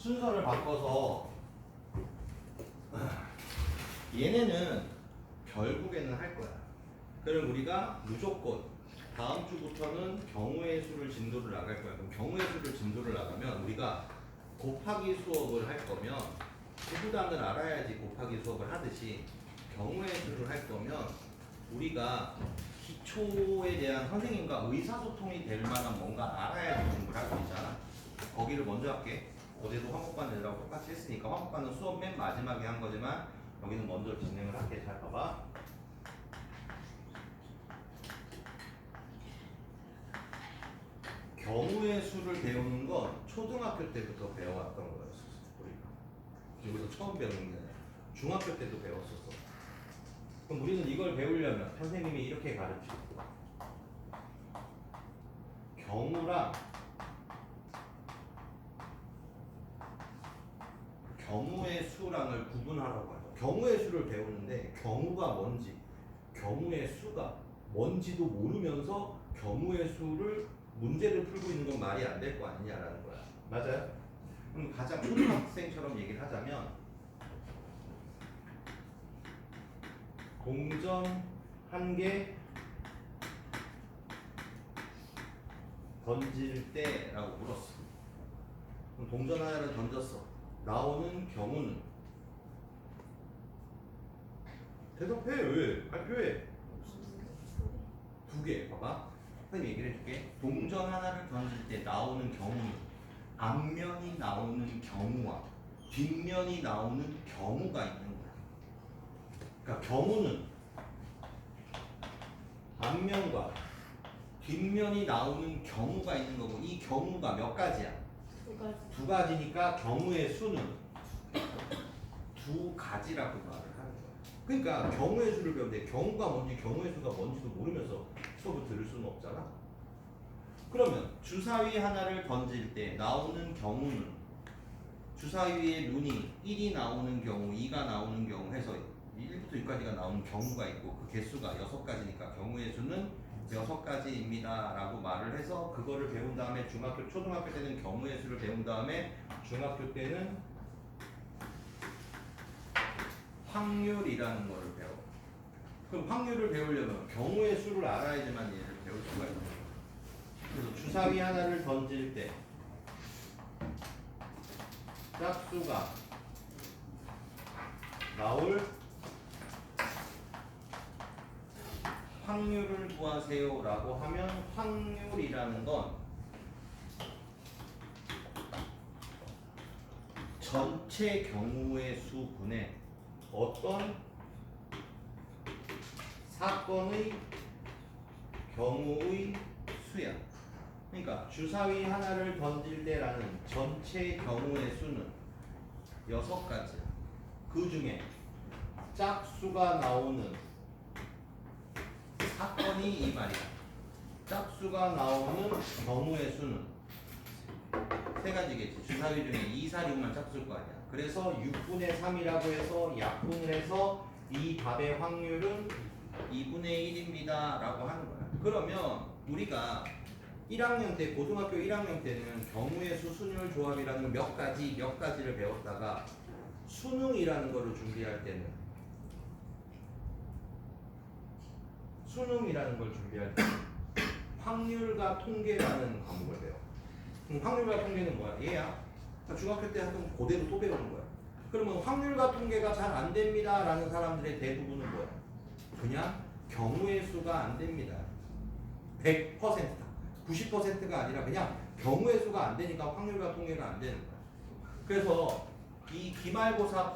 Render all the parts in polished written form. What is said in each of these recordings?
순서를 바꿔서 얘네는 결국에는 할 거야. 그럼 우리가 무조건 다음 주부터는 경우의 수를 진도를 나갈 거야. 그럼 경우의 수를 진도를 나가면 우리가 곱하기 수업을 할 거면 구구단을 알아야지 곱하기 수업을 하듯이 경우의 수를 할 거면 우리가 기초에 대한 선생님과 의사소통이 될 만한 뭔가 알아야지 공부를 할 수 있잖아. 거기를 먼저 할게. 어제도 화목반 애들하고 똑같이 했으니까 화목반은 수업 맨 마지막에 한 거지만 여기는 먼저 진행을 할게. 잘 봐봐. 경우의 수를 배우는 건 초등학교 때부터 배워왔던 거였어. 우리가 여기서 처음 배우는 게 아니라 중학교 때도 배웠었어. 그럼 우리는 이걸 배우려면 선생님이 이렇게 가르치고 경우랑 경우의 수랑을 구분하라고 하죠. 경우의 수를 배우는데 경우가 뭔지, 경우의 수가 뭔지도 모르면서 경우의 수를 문제를 풀고 있는 건 말이 안 될 거 아니냐라는 거야. 맞아요? 그럼 가장 초등학생처럼 얘기를 하자면 동전 한 개 던질 때라고 물었어. 그럼 동전 하나를 던졌어. 나오는 경우는 대답해. 왜? 발표해. 두 개. 봐봐. 선생님 얘기를 해줄게. 동전 하나를 던질 때 나오는 경우는 앞면이 나오는 경우와 뒷면이 나오는 경우가 있는 거야. 그러니까 경우는 앞면과 뒷면이 나오는 경우가 있는 거고 이 경우가 몇 가지야? 두 가지니까 경우의 수는 두 가지라고 말을 하는 거야. 그러니까 경우의 수를 배우는데 경우가 뭔지 경우의 수가 뭔지도 모르면서 수업을 들을 수는 없잖아. 그러면 주사위 하나를 던질 때 나오는 경우는 주사위의 눈이 1이 나오는 경우, 2가 나오는 경우 해서 1부터 6까지가 나오는 경우가 있고 그 개수가 6가지니까 경우의 수는 6가지입니다 라고 말을 해서 그거를 배운 다음에 초등학교 때는 경우의 수를 배운 다음에 중학교 때는 확률이라는 거를 배워. 그럼 확률을 배우려면 경우의 수를 알아야지만 얘를 배울 수가 있는 거야. 그래서 주사위 하나를 던질 때 짝수가 나올 확률을 구하세요 라고 하면 확률이라는 건 전체 경우의 수분의 어떤 사건의 경우의 수야. 그러니까 주사위 하나를 던질 때라는 전체 경우의 수는 6가지야. 그 중에 짝수가 나오는 사건이 이 말이야. 짝수가 나오는 경우의 수는 3가지겠지. 주사위 중에 2, 4, 6만 짝수일 거 아니야. 그래서 6분의 3이라고 해서 약분을 해서 이 답의 확률은 2분의 1입니다 라고 하는 거야. 그러면 우리가 1학년 때, 고등학교 1학년 때는 경우의 수, 순율 조합이라는 몇 가지를 배웠다가 수능이라는 거를 준비할 때는 확률과 통계라는 과목을 배워. 그럼 확률과 통계는 뭐야? 얘야. 중학교 때 하던 그대로 또 배우는 거야. 그러면 확률과 통계가 잘 안 됩니다 라는 사람들의 대부분은 뭐야? 그냥 경우의 수가 안 됩니다. 100%다. 90%가 아니라 그냥 경우의 수가 안 되니까 확률과 통계가 안 되는 거야. 그래서 이 기말고사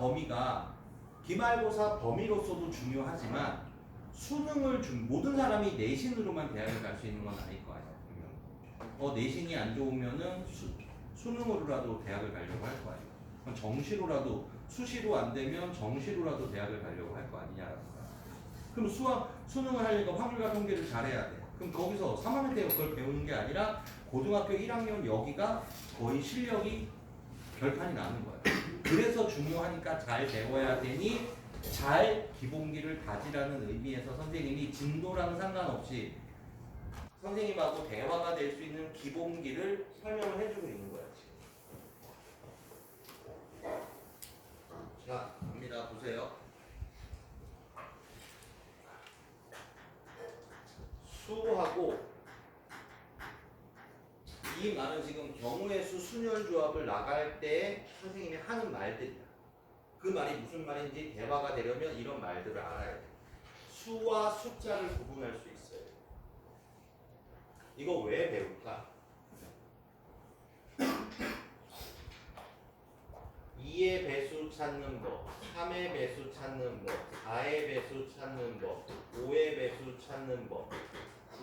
범위로서도 중요하지만 수능을 모든 사람이 내신으로만 대학을 갈 수 있는 건 아닐 거 아니야. 내신이 안 좋으면은 수능으로라도 대학을 가려고 할 거 아니야. 정시로라도 수시로 안 되면 정시로라도 대학을 가려고 할 거 아니냐라는 거야. 그럼 수능을 하려니까 확률과 통계를 잘해야 돼. 그럼 거기서 3학년 때 그걸 배우는 게 아니라 고등학교 1학년 여기가 거의 실력이 결판이 나는 거야. 그래서 중요하니까 잘 배워야 되니 잘 기본기를 다지라는 의미에서 선생님이 진도랑 상관없이 선생님하고 대화가 될 수 있는 기본기를 설명을 해주고 있는 거야. 지금. 이 말은 지금 경우의 수 순열 조합을 나갈 때 선생님이 하는 말들이야. 그 말이 무슨 말인지 대화가 되려면 이런 말들을 알아야 돼. 수와 숫자를 구분할 수 있어요. 이거 왜 배울까? 2의 배수 찾는 법, 3의 배수 찾는 법, 4의 배수 찾는 법, 5의 배수 찾는 법,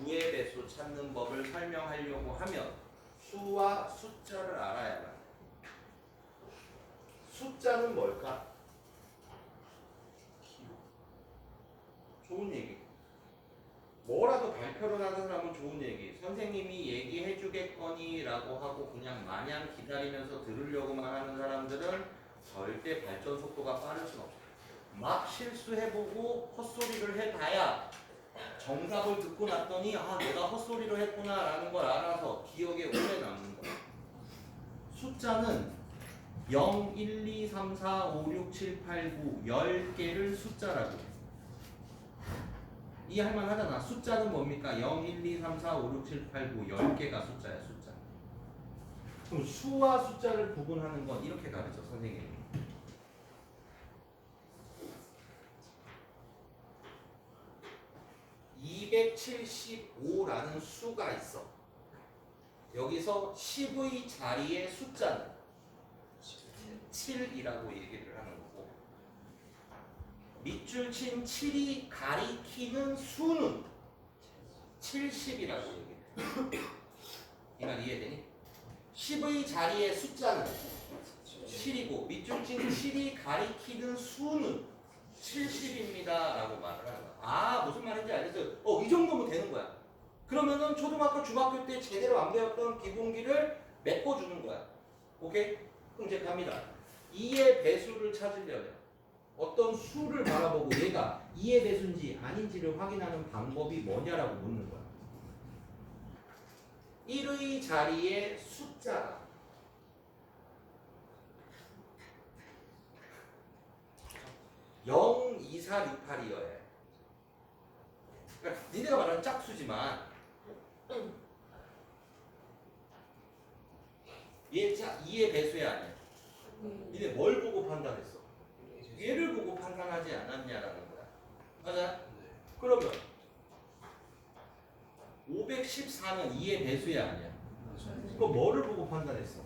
9의 배수 찾는 법을 설명하려고 하면 수와 숫자를 알아야만 해. 숫자는 뭘까? 좋은 얘기. 뭐라도 발표를 하는 사람은 좋은 얘기. 선생님이 얘기해 주겠거니라고 하고 그냥 마냥 기다리면서 들으려고만 하는 사람들은 절대 발전 속도가 빠를 수는 없어요. 막 실수해보고 헛소리를 해봐야 정답을 듣고 났더니 아 내가 헛소리를 했구나라는 걸 알아서 기억에 오래 남는 거예요. 숫자는 0, 1, 2, 3, 4, 5, 6, 7, 8, 9, 10개를 숫자라고 해요. 이해할 만하잖아. 숫자는 뭡니까? 0, 1, 2, 3, 4, 5, 6, 7, 8, 9, 10개가 숫자야, 숫자. 그럼 수와 숫자를 구분하는 건 이렇게 가르쳐, 선생님이. 275라는 수가 있어. 여기서 10의 자리의 숫자는 7이라고 얘기를 하는 거고, 밑줄 친 7이 가리키는 수는 70이라고 얘기해. 이 말 이해되니? 10의 자리의 숫자는 7이고 밑줄 친 7이 가리키는 수는 70입니다 라고 말을 하는 거야. 아 무슨 말인지 알겠어요. 이 정도면 되는 거야. 그러면은 초등학교 중학교 때 제대로 안 배웠던 기본기를 메꿔주는 거야. 오케이? 그럼 이제 갑니다. 2의 배수를 찾으려면 어떤 수를 바라보고 얘가 2의 배수인지 아닌지를 확인하는 방법이 뭐냐라고 묻는 거야. 1의 자리에 숫자가 0, 2, 4, 6, 8이어야 해. 그러니까 니네가 말하는 짝수지만 얘 2의 배수야 아니야. 니네 뭘 보고 판단했어? 얘를 보고 판단하지 않았냐라는 거야. 맞아? 그러면 514는 2의 배수야 아니야. 그거 뭐를 보고 판단했어?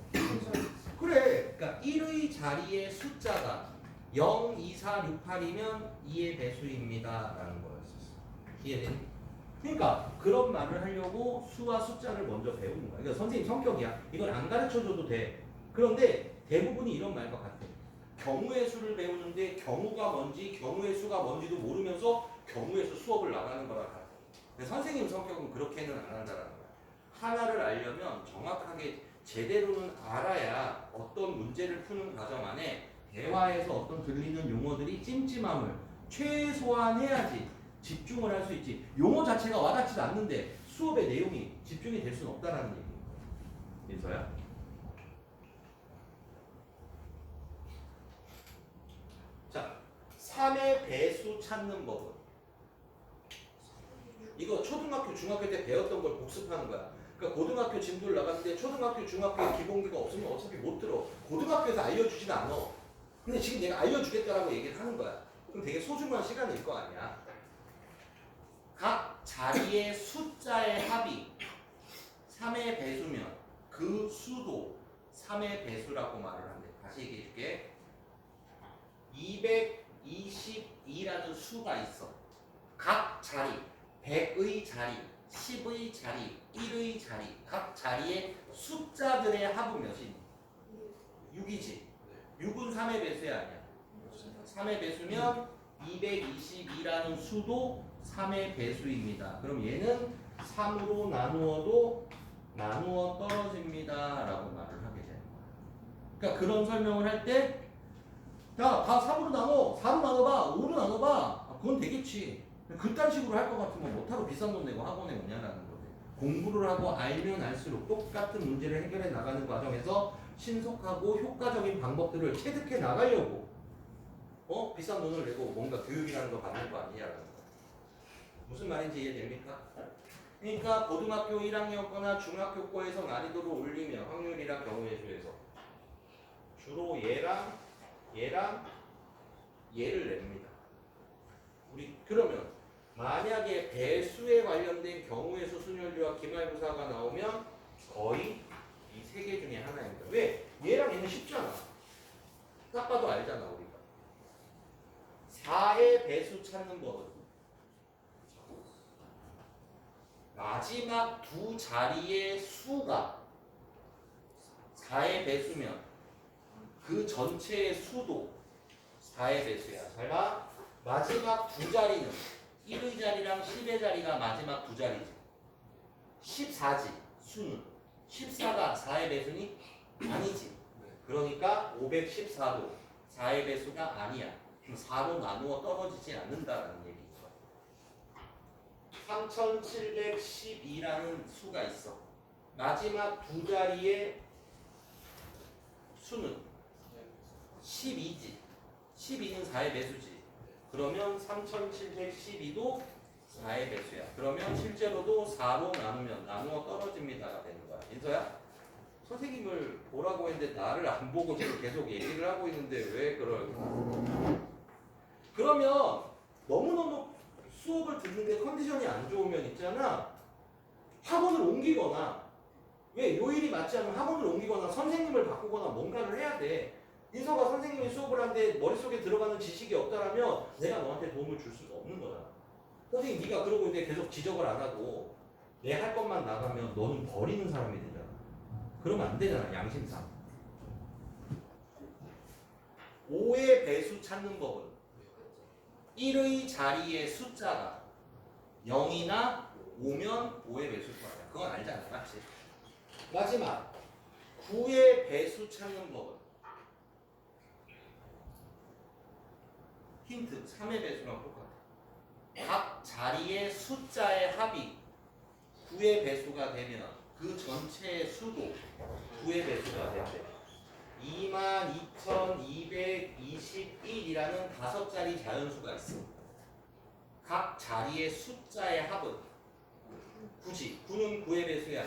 그래. 그러니까 1의 자리의 숫자가 0, 2, 4, 6, 8이면 2의 배수입니다 라는 거였었어. 이해되니? 그러니까 그런 말을 하려고 수와 숫자를 먼저 배우는 거야. 그러니까 선생님 성격이야. 이걸 안 가르쳐줘도 돼. 그런데 대부분이 이런 말과 같아. 경우의 수를 배우는데 경우가 뭔지 경우의 수가 뭔지도 모르면서 경우의 수 수업을 나가는 거랑 같아. 근데 선생님 성격은 그렇게는 안 한다는 거야. 하나를 알려면 정확하게 제대로는 알아야 어떤 문제를 푸는 과정 안에 대화에서 어떤 들리는 용어들이 찜찜함을 최소한 해야지 집중을 할 수 있지. 용어 자체가 와닿지도 않는데 수업의 내용이 집중이 될 수는 없다라는 얘기인 거야. 민서야? 자, 3의 배수 찾는 법은 이거 초등학교, 중학교 때 배웠던 걸 복습하는 거야. 그러니까 고등학교 진도를 나갔는데 초등학교, 중학교에 기본기가 없으면 어차피 못 들어. 고등학교에서 알려주진 않아. 근데 지금 내가 알려주겠다라고 얘기를 하는 거야. 그럼 되게 소중한 시간일 거 아니야. 각 자리의 숫자의 합이 3의 배수면 그 수도 3의 배수라고 말을 한대. 다시 얘기해 줄게. 222라는 수가 있어. 각 자리, 100의 자리, 10의 자리, 1의 자리, 각 자리의 숫자들의 합은 몇이니? 6이지. 6은 3의 배수야 아니야. 3의 배수면 222라는 수도 3의 배수입니다. 그럼 얘는 3으로 나누어도 나누어 떨어집니다 라고 말을 하게 되는 거야. 그러니까 그런 설명을 할 때 야, 다 3으로 나눠, 4로 나눠봐, 5로 나눠봐. 그건 되겠지. 그딴 식으로 할 것 같으면 못하러 비싼 돈 내고 학원에 오냐라는 거지. 공부를 하고 알면 알수록 똑같은 문제를 해결해 나가는 과정에서 신속하고 효과적인 방법들을 체득해 나가려고 비싼 돈을 내고 뭔가 교육이라는 거 받는 거 아니냐라는 거. 무슨 말인지 이해됩니까? 그러니까 고등학교 1학년 거나 중학교 거에서 난이도를 올리면 확률이랑 경우의 수에서 주로 얘랑 얘를 냅니다. 우리 그러면 만약에 배수에 관련된 경우의 수 순열류와 기말부사가 나오면 거의 이 세 개 중에 하나입니다. 왜? 얘랑 얘는 쉽잖아. 딱 봐도 알잖아 우리가. 4의 배수 찾는 법은 마지막 두 자리의 수가 4의 배수면 그 전체의 수도 4의 배수야. 잘 봐. 마지막 두 자리는 1의 자리랑 10의 자리가 마지막 두 자리지. 14지 수는. 14가 4의 배수니? 아니지. 그러니까 514도 4의 배수가 아니야. 그럼 4로 나누어 떨어지지 않는다라는 얘기죠. 3712라는 수가 있어. 마지막 두 자리의 수는 12지. 12는 4의 배수지. 그러면 3712도 4의 배수야. 그러면 실제로도 4로 나누면 나누어 떨어집니다가 되는 거야. 인서야? 선생님을 보라고 했는데 나를 안 보고 지금 계속 얘기를 하고 있는데 왜 그럴까? 그러면 너무너무 수업을 듣는데 컨디션이 안 좋으면 있잖아. 학원을 옮기거나 왜 요일이 맞지 않으면 학원을 옮기거나 선생님을 바꾸거나 뭔가를 해야 돼. 인서가 선생님이 수업을 하는데 머릿속에 들어가는 지식이 없다라면 내가 너한테 도움을 줄 수가 없는 거잖아. 선생님 네가 그러고 있는데 계속 지적을 안 하고 내 할 것만 나가면 너는 버리는 사람이 되잖아. 그러면 안 되잖아, 양심상. 5의 배수 찾는 법은 1의 자리의 숫자가 0이나 5면 5의 배수일 거야. 그건 알잖아, 맞지? 마지막 9의 배수 찾는 법은 힌트 3의 배수랑 똑같아. 각 자리의 숫자의 합이 9의 배수가 되면 그 전체의 수도 9의 배수가 된대. 22,221이라는 5자리 자연수가 있어. 각 자리의 숫자의 합은 9지. 9는 9의 배수야.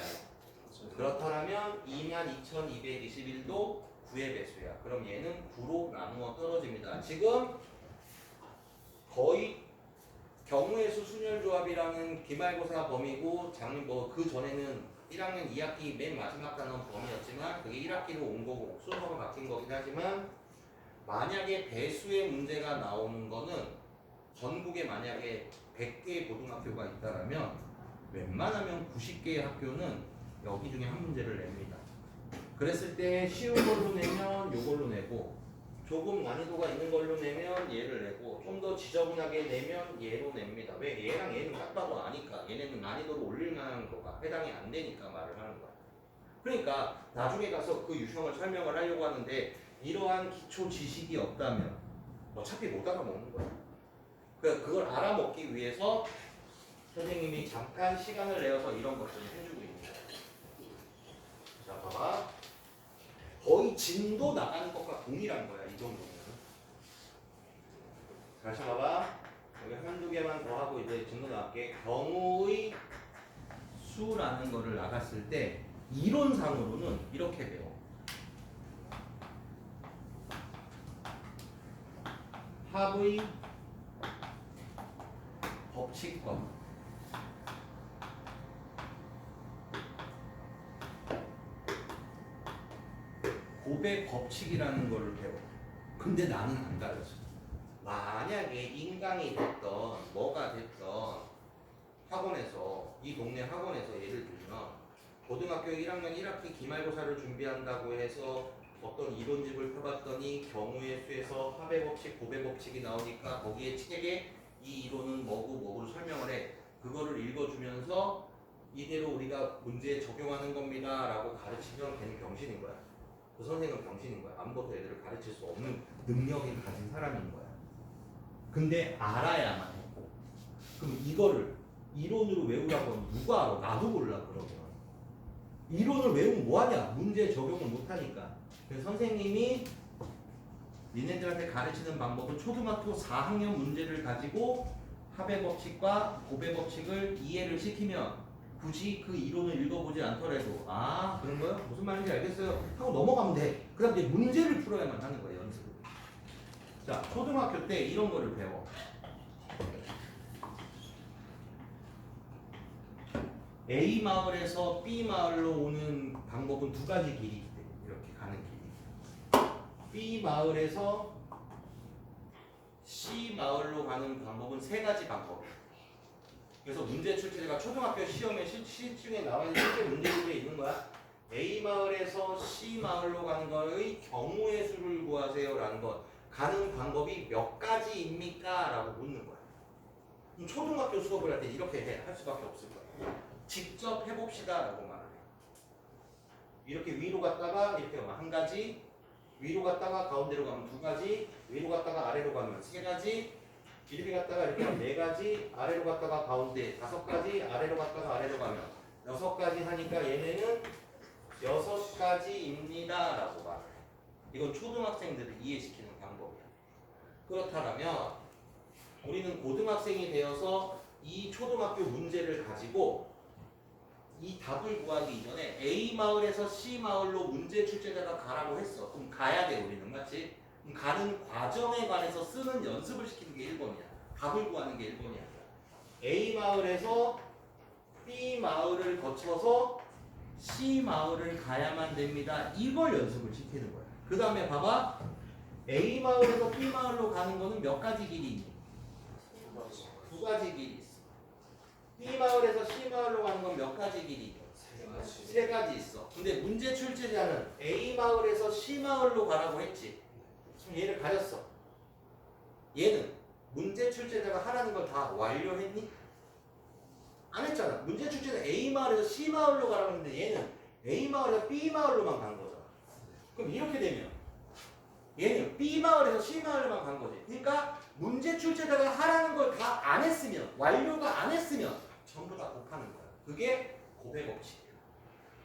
그렇다면 22,221도 9의 배수야. 그럼 얘는 9로 나누어 떨어집니다. 지금 거의 경우의 수 순열조합이라는 기말고사 범위고 그 전에는 1학년 2학기 맨 마지막 단원 범위였지만 그게 1학기로 온 거고 순서가 바뀐 거긴 하지만 만약에 배수의 문제가 나오는 거는 전국에 만약에 100개의 고등학교가 있다라면 웬만하면 90개의 학교는 여기 중에 한 문제를 냅니다. 그랬을 때 쉬운 걸로 내면 요걸로 내고 조금 난이도가 있는 걸로 내면 얘를 내고 좀 더 지저분하게 내면 얘로 냅니다. 왜? 얘랑 얘는 딱 봐도 아니까. 얘네는 난이도를 올릴 만한 거가 해당이 안 되니까 말을 하는 거야. 그러니까 나중에 가서 그 유형을 설명을 하려고 하는데 이러한 기초 지식이 없다면 어차피 못 알아먹는 거야. 그러니까 그걸 알아먹기 위해서 선생님이 잠깐 시간을 내어서 이런 것들을 해주고 있는 거야. 자, 봐봐. 거의 진도 나가는 것과 동일한 거야, 이 정도면. 다시 봐봐. 여기 한두 개만 더 하고 이제 진도 나갈게. 경우의 수라는 거를 나갔을 때 이론상으로는 이렇게 배워. 합의 법칙과 고백 법칙이라는 거를 배워. 근데 나는 안 가르쳐. 만약에 인강이 됐던 뭐가 됐던 학원에서 이 동네 학원에서 예를 들면 고등학교 1학년 1학기 기말고사를 준비한다고 해서 어떤 이론집을 펴봤더니 경우의 수에서 합의 법칙, 고백 법칙이 나오니까 거기에 책에 이 이론은 뭐고를 설명을 해. 그거를 읽어주면서 이대로 우리가 문제에 적용하는 겁니다 라고 가르치면 걔는 병신인 거야. 그 선생은 병신인 거야. 아무것도 애들을 가르칠 수 없는 능력을 가진 사람인 거야. 근데 알아야만 해. 그럼 이거를 이론으로 외우라고 하면 누가 알아? 나도 몰라 그러면. 이론을 외우면 뭐하냐? 문제 적용을 못하니까. 그래서 선생님이 니네들한테 가르치는 방법은 초등학교 4학년 문제를 가지고 합의 법칙과 고백 법칙을 이해를 시키면 굳이 그 이론을 읽어보지 않더라도 아 그런 거요? 무슨 말인지 알겠어요 하고 넘어가면 돼. 그 다음 이제 문제를 풀어야만 하는 거예요. 연습을. 자 초등학교 때 이런 거를 배워. A 마을에서 B 마을로 오는 방법은 두 가지 길이 있대. 이렇게 가는 길이. B 마을에서 C 마을로 가는 방법은 세 가지 방법. 그래서 문제 출제자가 초등학교 시험에 시중에 나와 있는 실제 문제집에 있는 거야. A 마을에서 C 마을로 가는 거의 경우의 수를 구하세요라는 것. 가는 방법이 몇 가지입니까? 라고 묻는 거야. 그럼 초등학교 수업을 할 때 이렇게 할 수밖에 없을 거야. 직접 해봅시다 라고 말을 해. 이렇게 위로 갔다가 이렇게 가면 한 가지, 위로 갔다가 가운데로 가면 두 가지, 위로 갔다가 아래로 가면 세 가지, 이렇게 갔다가 이렇게 하면 네 가지, 아래로 갔다가 가운데 다섯 가지, 아래로 갔다가 아래로 가면 여섯 가지 하니까 얘네는 여섯 가지입니다 라고 말을 해. 이건 초등학생들을 이해시키는 방법이야. 그렇다면 우리는 고등학생이 되어서 이 초등학교 문제를 가지고 이 답을 구하기 이전에 A 마을에서 C 마을로 문제 출제자가 가라고 했어. 그럼 가야 돼 우리는. 맞지? 그럼 가는 과정에 관해서 쓰는 연습을 시키는 게 1번이야. 답을 구하는 게 1번이야. A 마을에서 B 마을을 거쳐서 C 마을을 가야만 됩니다. 이걸 연습을 시키는 거야. 그 다음에 봐봐. A 마을에서 B 마을로 가는 거는 몇 가지 길이 있니? 두 가지 길이 있어. B 마을에서 C 마을로 가는 건 몇 가지 길이 있어? 세 가지 있어. 근데 문제 출제자는 A 마을에서 C 마을로 가라고 했지. 그럼 얘를 가렸어. 얘는 문제 출제자가 하라는 걸 다 완료했니? 안 했잖아. 문제 출제는 A 마을에서 C 마을로 가라고 했는데 얘는 A 마을에서 B 마을로만 간 거잖아. 그럼 이렇게 되면 얘는 B 마을에서 C 마을로만 간 거지. 그러니까 문제 출제자가 하라는 걸 다 안 했으면, 완료가 안 했으면 전부 다 곱하는 거야. 그게 곱의 법칙이야.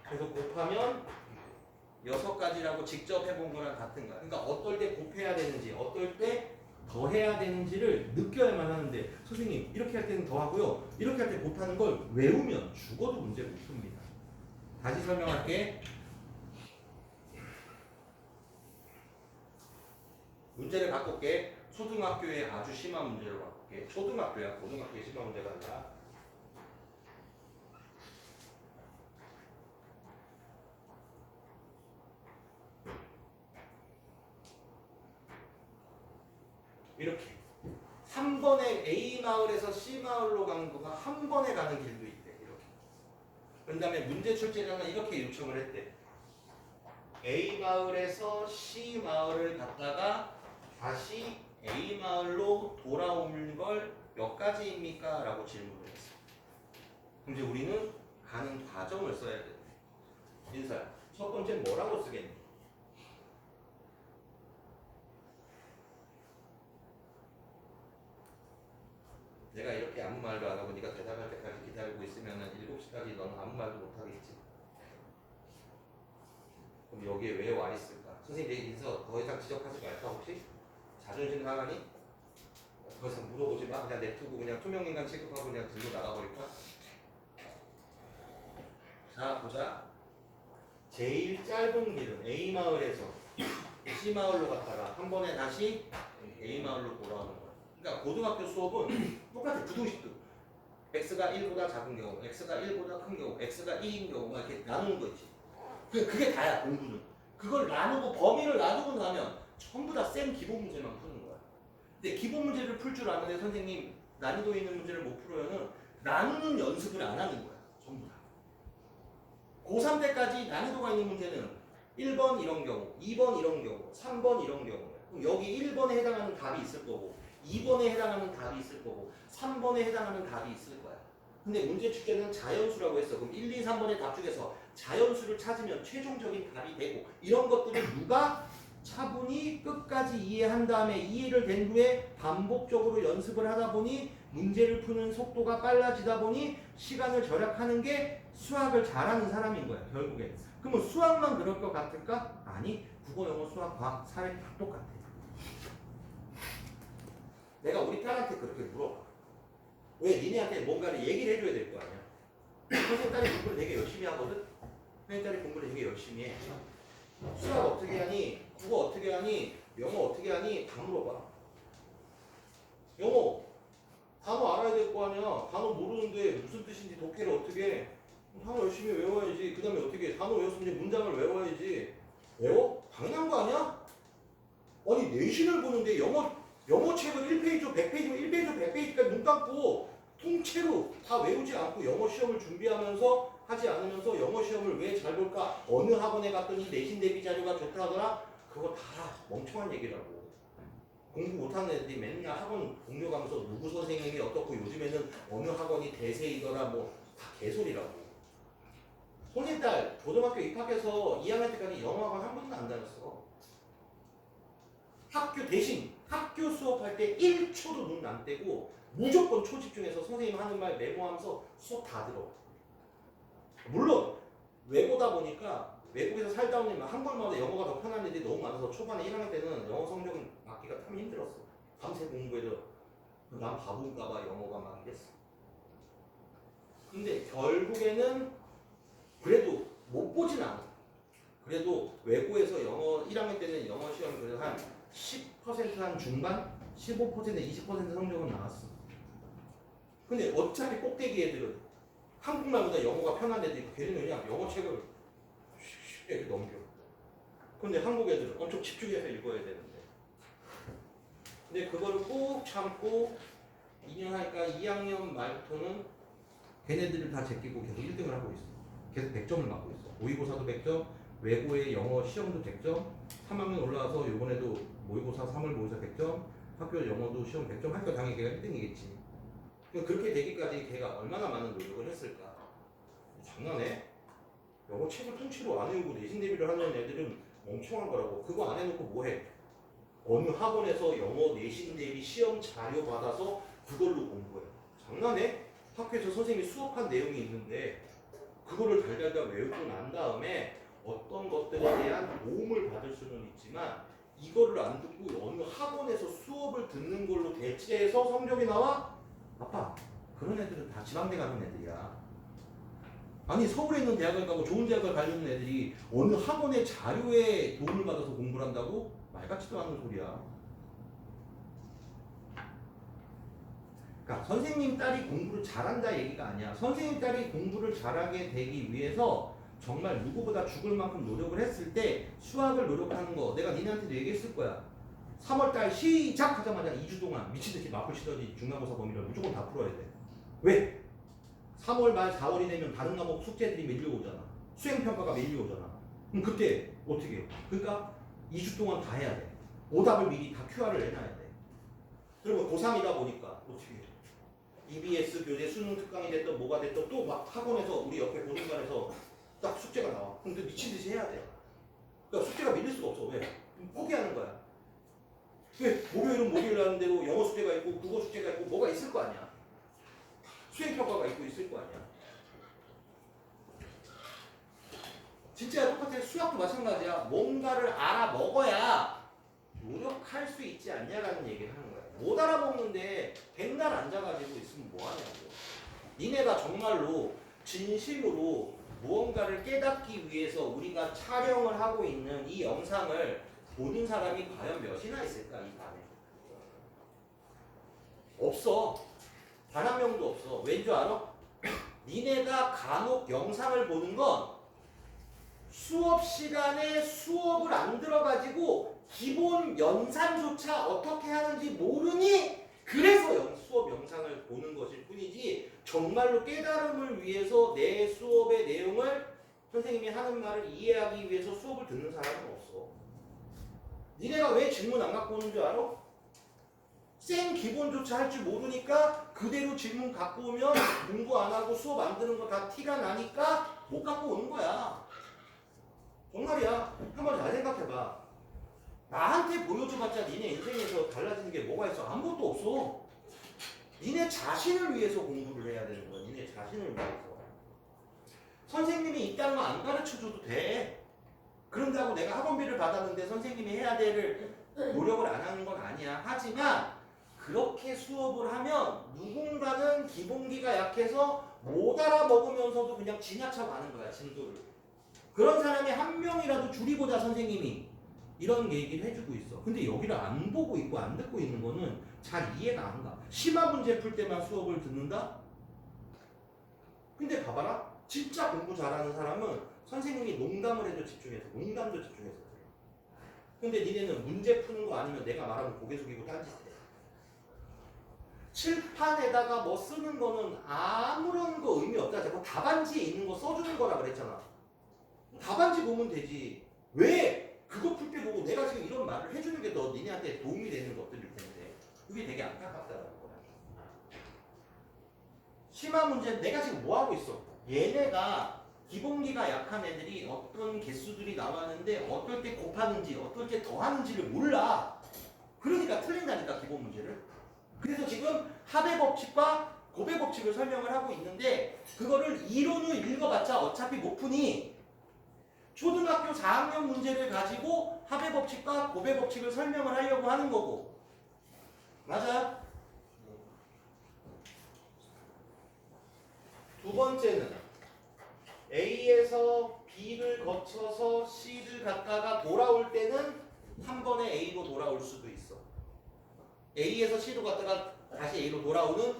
그래서 곱하면 여섯 가지라고 직접 해본 거랑 같은 거야. 그러니까 어떨 때 곱해야 되는지, 어떨 때 더 해야 되는지를 느껴야만 하는데 선생님 이렇게 할 때는 더 하고요. 이렇게 할 때 곱하는 걸 외우면 죽어도 문제 못 풉니다. 다시 설명할게. 문제를 바꿀게. 초등학교에 아주 심한 문제로 바꿀게. 초등학교야. 고등학교에 심한 문제가 아니라. 이렇게 3번에 A 마을에서 C 마을로 가는 거가 한 번에 가는 길도 있대. 이렇게. 그 다음에 문제 출제자는 이렇게 요청을 했대. A 마을에서 C 마을을 갔다가 다시 A 마을로 돌아오는 걸 몇 가지입니까? 라고 질문을 했어. 그럼 이제 우리는 가는 과정을 써야 돼. 인사야. 첫 번째는 뭐라고 쓰겠니? 내가 이렇게 아무 말도 안 하고 네가 대답할 때까지 기다리고 있으면 7시까지 너는 아무 말도 못 하겠지. 그럼 여기에 왜 와 있을까? 선생님 내 인서 더 이상 지적하지 말까 혹시? 자존심 상하니? 더 이상 물어보지 마. 그냥 냅두고 그냥 투명인간 취급하고 그냥 들고 나가버릴까? 자 보자. 제일 짧은 길은 A 마을에서 C 마을로 갔다가 한 번에 다시 A 마을로 돌아오는 거야. 그러니까 고등학교 수업은 똑같아. 부등식도. x가 1보다 작은 경우, x가 1보다 큰 경우, x가 2인 경우 막 이렇게 나누는 거 있지. 그게 다야 공부는. 그걸 나누고 범위를 놔두고 나면 전부 다 쌤 기본 문제만 푸는 거야. 근데 기본 문제를 풀 줄 아는데 선생님 난이도 있는 문제를 못 풀어요는 나누는 연습을 안 하는 거야. 전부 다. 고3 때까지 난이도가 있는 문제는 1번 이런 경우, 2번 이런 경우, 3번 이런 경우. 그럼 여기 1번에 해당하는 답이 있을 거고 2번에 해당하는 답이 있을 거고 3번에 해당하는 답이 있을 거야. 근데 문제 출제는 자연수라고 했어. 그럼 1, 2, 3번의 답 중에서 자연수를 찾으면 최종적인 답이 되고 이런 것들을 누가 차분히 끝까지 이해한 다음에 이해를 된 후에 반복적으로 연습을 하다 보니 문제를 푸는 속도가 빨라지다 보니 시간을 절약하는 게 수학을 잘하는 사람인 거야 결국에. 그러면 수학만 그럴 것 같을까? 아니 국어, 영어, 수학, 과학, 사회 다 똑같아. 내가 우리 딸한테 그렇게 물어봐. 왜? 니네한테 뭔가를 얘기를 해줘야 될 거 아니야. 선생님 딸이 공부를 되게 열심히 하거든? 선생님 딸이 공부를 되게 열심히 해. 수학 어떻게 하니? 국어 어떻게 하니? 영어 어떻게 하니? 다 물어봐. 영어 단어 알아야 될 거 아니야. 단어 모르는데 무슨 뜻인지 독해를 어떻게 해? 단어 열심히 외워야지. 그 다음에 어떻게 해? 단어 외웠으면 이제 문장을 외워야지. 외워? 당연한 거 아니야? 아니 내신을 보는데 영어 책을 1페이지, 100페이지면 1페이지, 100페이지까지 눈 감고 통째로 다 외우지 않고 영어 시험을 준비하면서 하지 않으면서 영어 시험을 왜 잘 볼까? 어느 학원에 갔더니 내신 대비 자료가 좋다 하더라? 그거 다 멍청한 얘기라고. 공부 못하는 애들이 맨날 학원 동료 가면서 누구 선생님이 어떻고 요즘에는 어느 학원이 대세이더라 뭐 다 개소리라고. 손님 딸 고등학교 입학해서 2학년 때까지 영어학원 한 번도 안 다녔어. 학교 대신 학교 수업할 때 1초도 눈 안 떼고 무조건 초집중해서 선생님 하는 말 메모하면서 수업 다 들어. 물론 외고다 보니까 외국에서 살다 오면 한국말보다 영어가 더 편한 애들이 너무 많아서 초반에 1학년 때는 영어 성적은 맞기가 참 힘들었어. 밤새 공부해도 난 바본가봐 영어가 막 이랬어. 근데 결국에는 그래도 못 보진 않아. 그래도 외고에서 영어 1학년 때는 영어 시험이 그래도 한 10%한 중반? 15% 20% 성적은 나왔어. 근데 어차피 꼭대기 애들은 한국말보다 영어가 편한 애들이 걔는 그냥 영어 책을 쉽게 이렇게 넘겨. 근데 한국 애들은 엄청 집중해서 읽어야 되는데. 근데 그거를 꼭 참고 2년 하니까 2학년 말부터는 걔네들을 다 제끼고 계속 1등을 하고 있어. 계속 100점을 맞고 있어. 모의고사도 100점, 외고의 영어 시험도 100점, 3학년 올라와서 이번에도 모의고사 3월 모의고사 100점, 학교 영어도 시험 100점 하니까 당연히 걔가 1등이겠지. 그렇게 되기까지 걔가 얼마나 많은 노력을 했을까? 장난해? 영어 책을 통째로 안 외우고 내신 대비를 하는 애들은 멍청한 거라고. 그거 안 해놓고 뭐해? 어느 학원에서 영어 내신 대비 시험 자료 받아서 그걸로 공부해. 장난해? 학교에서 선생님이 수업한 내용이 있는데 그거를 달달달 외우고 난 다음에 어떤 것들에 대한 도움을 받을 수는 있지만 이거를 안 듣고 어느 학원에서 수업을 듣는 걸로 대체해서 성적이 나와? 아빠, 그런 애들은 다 지방대 가는 애들이야. 아니 서울에 있는 대학을 가고 좋은 대학을 가려는 애들이 어느 학원의 자료에 도움을 받아서 공부를 한다고? 말 같지도 않은 소리야. 그러니까 선생님 딸이 공부를 잘한다 얘기가 아니야. 선생님 딸이 공부를 잘하게 되기 위해서 정말 누구보다 죽을 만큼 노력을 했을 때 수학을 노력하는 거 내가 니네한테도 얘기했을 거야. 3월달 시작하자마자 2주 동안 미친듯이 마플 치더니 중간고사 범위를 무조건 다 풀어야 돼. 왜? 3월 말 4월이 되면 다른 과목 숙제들이 밀려오잖아. 수행평가가 밀려오잖아. 그럼 그때 어떻게 해요? 그러니까 2주 동안 다 해야 돼. 오답을 미리 다 QR을 해놔야 돼. 그러면 고3이다 보니까 어떻게 해요? EBS 교재 수능 특강이 됐던 뭐가 됐던 또 막 학원에서 우리 옆에 보는관에서 딱 숙제가 나와. 근데 미친듯이 해야 돼. 그러니까 숙제가 밀릴 수가 없어. 왜? 포기하는 거야. 왜? 목요일은 목요일 하는 대로 영어 숙제가 있고 국어 숙제가 있고 뭐가 있을 거 아니야. 수행평가가 있고 있을 거 아니야. 진짜 똑같아. 수학도 마찬가지야. 뭔가를 알아먹어야 노력할 수 있지 않냐라는 얘기를 하는 거야. 못 알아먹는데 백날 앉아가지고 있으면 뭐하냐고. 니네가 정말로 진심으로 무언가를 깨닫기 위해서 우리가 촬영을 하고 있는 이 영상을 보는 사람이 과연 몇이나 있을까 이 반에? 없어. 단 한 명도 없어. 왠 줄 알아? 니네가 간혹 영상을 보는 건 수업 시간에 수업을 안 들어가지고 기본 연산조차 어떻게 하는지 모르니 그래서 수업 영상을 보는 것일 뿐이지 정말로 깨달음을 위해서 내 수업의 내용을 선생님이 하는 말을 이해하기 위해서 수업을 듣는 사람은 없어. 니네가 왜 질문 안 갖고 오는 줄 알아? 생 기본조차 할 줄 모르니까 그대로 질문 갖고 오면 공부 안 하고 수업 안 듣는 거 다 티가 나니까 못 갖고 오는 거야. 정말이야. 한번 잘 생각해봐. 나한테 보여줘봤자 니네 인생에서 달라지는 게 뭐가 있어? 아무것도 없어. 니네 자신을 위해서 공부를 해야 되는 거야. 니네 자신을 위해서. 선생님이 이딴 거 안 가르쳐줘도 돼. 그런다고 내가 학원비를 받았는데 선생님이 해야 될 노력을 안 하는 건 아니야. 하지만 그렇게 수업을 하면 누군가는 기본기가 약해서 못 알아먹으면서도 그냥 지나쳐 가는 거야, 진도를. 그런 사람이 한 명이라도 줄이고자 선생님이 이런 얘기를 해주고 있어. 근데 여기를 안 보고 있고 안 듣고 있는 거는 잘 이해가 안 가. 심화 문제 풀 때만 수업을 듣는다? 근데 봐봐라. 진짜 공부 잘하는 사람은 선생님이 농담을 해도 집중해서, 농담도 집중해서 들어. 근데 니네는 문제 푸는 거 아니면 내가 말하면 고개 숙이고 딴짓해. 칠판에다가 뭐 쓰는 거는 아무런 거 의미 없다. 자꾸 답안지에 있는 거 써주는 거라 그랬잖아. 답안지 보면 되지. 왜 그거 풀 때 보고 내가 지금 이런 말을 해주는 게 더 니네한테 도움이 되는 것들일 텐데 그게 되게 안타깝다는 거야. 심화 문제 내가 지금 뭐 하고 있어? 얘네가 기본기가 약한 애들이 어떤 개수들이 나왔는데 어떨 때 곱하는지 어떨 때 더하는지를 몰라. 그러니까 틀린다니까 기본 문제를. 그래서 지금 합의 법칙과 곱의 법칙을 설명을 하고 있는데 그거를 이론을 읽어봤자 어차피 못 푸니 초등학교 4학년 문제를 가지고 합의 법칙과 곱의 법칙을 설명을 하려고 하는 거고. 맞아요? 두 번째는 A에서 B를 거쳐서 C를 갔다가 돌아올 때는 한 번에 A로 돌아올 수도 있어. A에서 C로 갔다가 다시 A로 돌아오는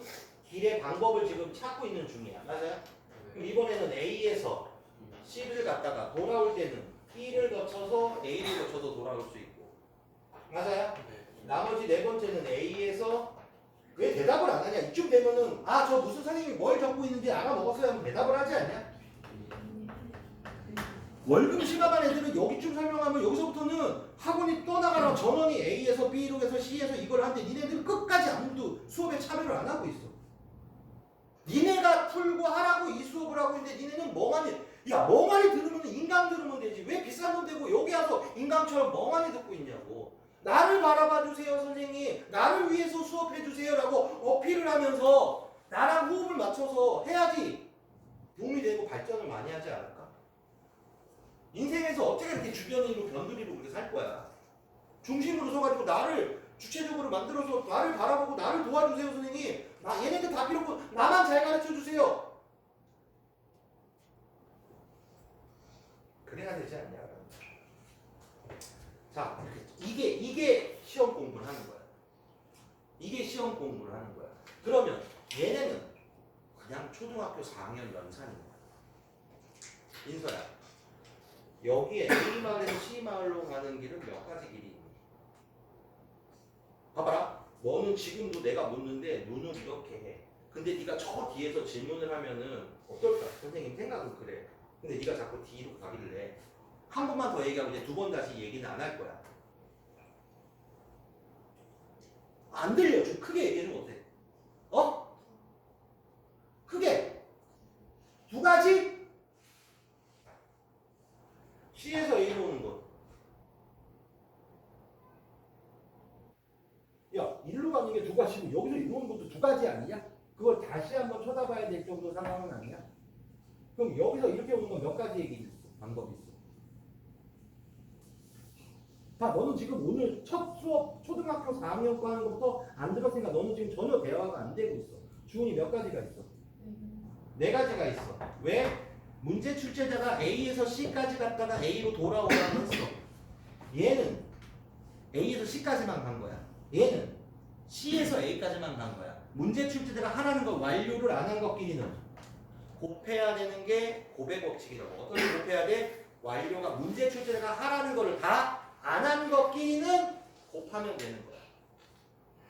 길의 방법을 지금 찾고 있는 중이야. 맞아요? 그럼 이번에는 A에서 C를 갔다가 돌아올 때는 B를 거쳐서 A를 거쳐서 돌아올 수 있고. 맞아요? 나머지 네 번째는 A에서 왜 대답을 안 하냐? 이쯤 되면은 아, 저 무슨 선생님이 뭘 적고 있는지 알아먹었어요 하면 대답을 하지 않냐? 월급 심화반 애들은 여기쯤 설명하면 여기서부터는 학원이 떠나가라. 전원이 A에서 B로 해서 C에서 이걸 하는데 니네들 끝까지 아무도 수업에 참여를 안 하고 있어. 니네가 풀고 하라고 이 수업을 하고 있는데 니네는 멍하니, 야 멍하니 들으면 인강 들으면 되지. 왜 비싼 돈 대고 여기 와서 인강처럼 멍하니 듣고 있냐고. 나를 바라봐 주세요 선생님. 나를 위해서 수업해 주세요 라고 어필을 하면서 나랑 호흡을 맞춰서 해야지 도움이 되고 발전을 많이 하지 않을까? 인생에서 어떻게 이렇게 주변으로 변두리로 그렇게 살 거야? 중심으로 서가지고 나를 주체적으로 만들어서 나를 바라보고 나를 도와주세요 선생님. 나 얘네들 다 필요 없고 나만 잘 가르쳐 주세요. 그래야 되지 않냐? 자, 이게 시험 공부를 하는 거야. 이게 시험 공부를 하는 거야. 그러면 얘네는 그냥 초등학교 4학년 연산인 거야. 인서야. 여기에 A마을에서 C마을로 가는 길은 몇 가지 길이 있니? 봐봐라. 너는 지금도 내가 묻는데 눈을 이렇게 해. 근데 네가 저 뒤에서 질문을 하면은 어떨까? 선생님 생각은 그래. 근데 네가 자꾸 뒤로 가기를 해. 한 번만 더 얘기하고 이제 두 번 다시 얘기는 안 할 거야. 안 들려. 좀 크게 얘기해주면 어때? 어? 크게. 두 가지? C에서 A로 오는 것. 야, 일로 가는 게 두 가지고 여기서 이로 오는 것도 두 가지 아니냐? 그걸 다시 한번 쳐다봐야 될 정도 상황은 아니야? 그럼 여기서 이렇게 오는 건 몇 가지 얘기 있어? 방법이 있어. 봐, 너는 지금 오늘 첫 수업 초등학교 4학년 거 하는 것부터 안 들었으니까 너는 지금 전혀 대화가 안 되고 있어. 주문이 몇 가지가 있어? 네 가지가 있어. 왜? 문제 출제자가 A에서 C까지 갔다가 A로 돌아오라고 했어. 얘는 A에서 C까지만 간 거야. 얘는 C에서 A까지만 간 거야. 문제 출제자가 하라는 걸 완료를 안 한 것끼리는 곱해야 되는 게 곱의 법칙이라고. 어떻게 곱해야 돼? 완료가 문제 출제자가 하라는 거를 다 안 한 것끼리는 곱하면 되는 거야.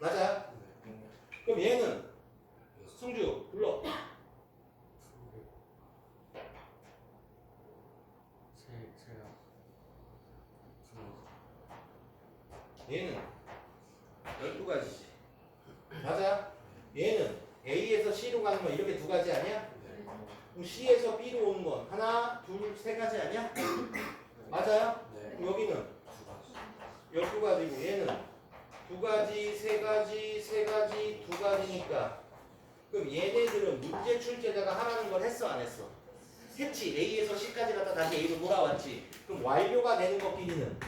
맞아요? 그럼 얘는 성주 불러. 얘는 12가지지. 맞아? 얘는 A에서 C로 가는 건 이렇게 두 가지 아니야? 그럼 C에서 B로 오는 건 하나, 둘, 세 가지 아니야? 맞아요? 그럼 여기는 12가지고 얘는 두 가지, 세 가지, 세 가지, 두 가지니까 그럼 얘네들은 문제 출제자가 하라는 걸 했어 안 했어? 했지. A에서 C까지 갔다 다시 A로 돌아왔지. 그럼 완료가 되는 것끼리는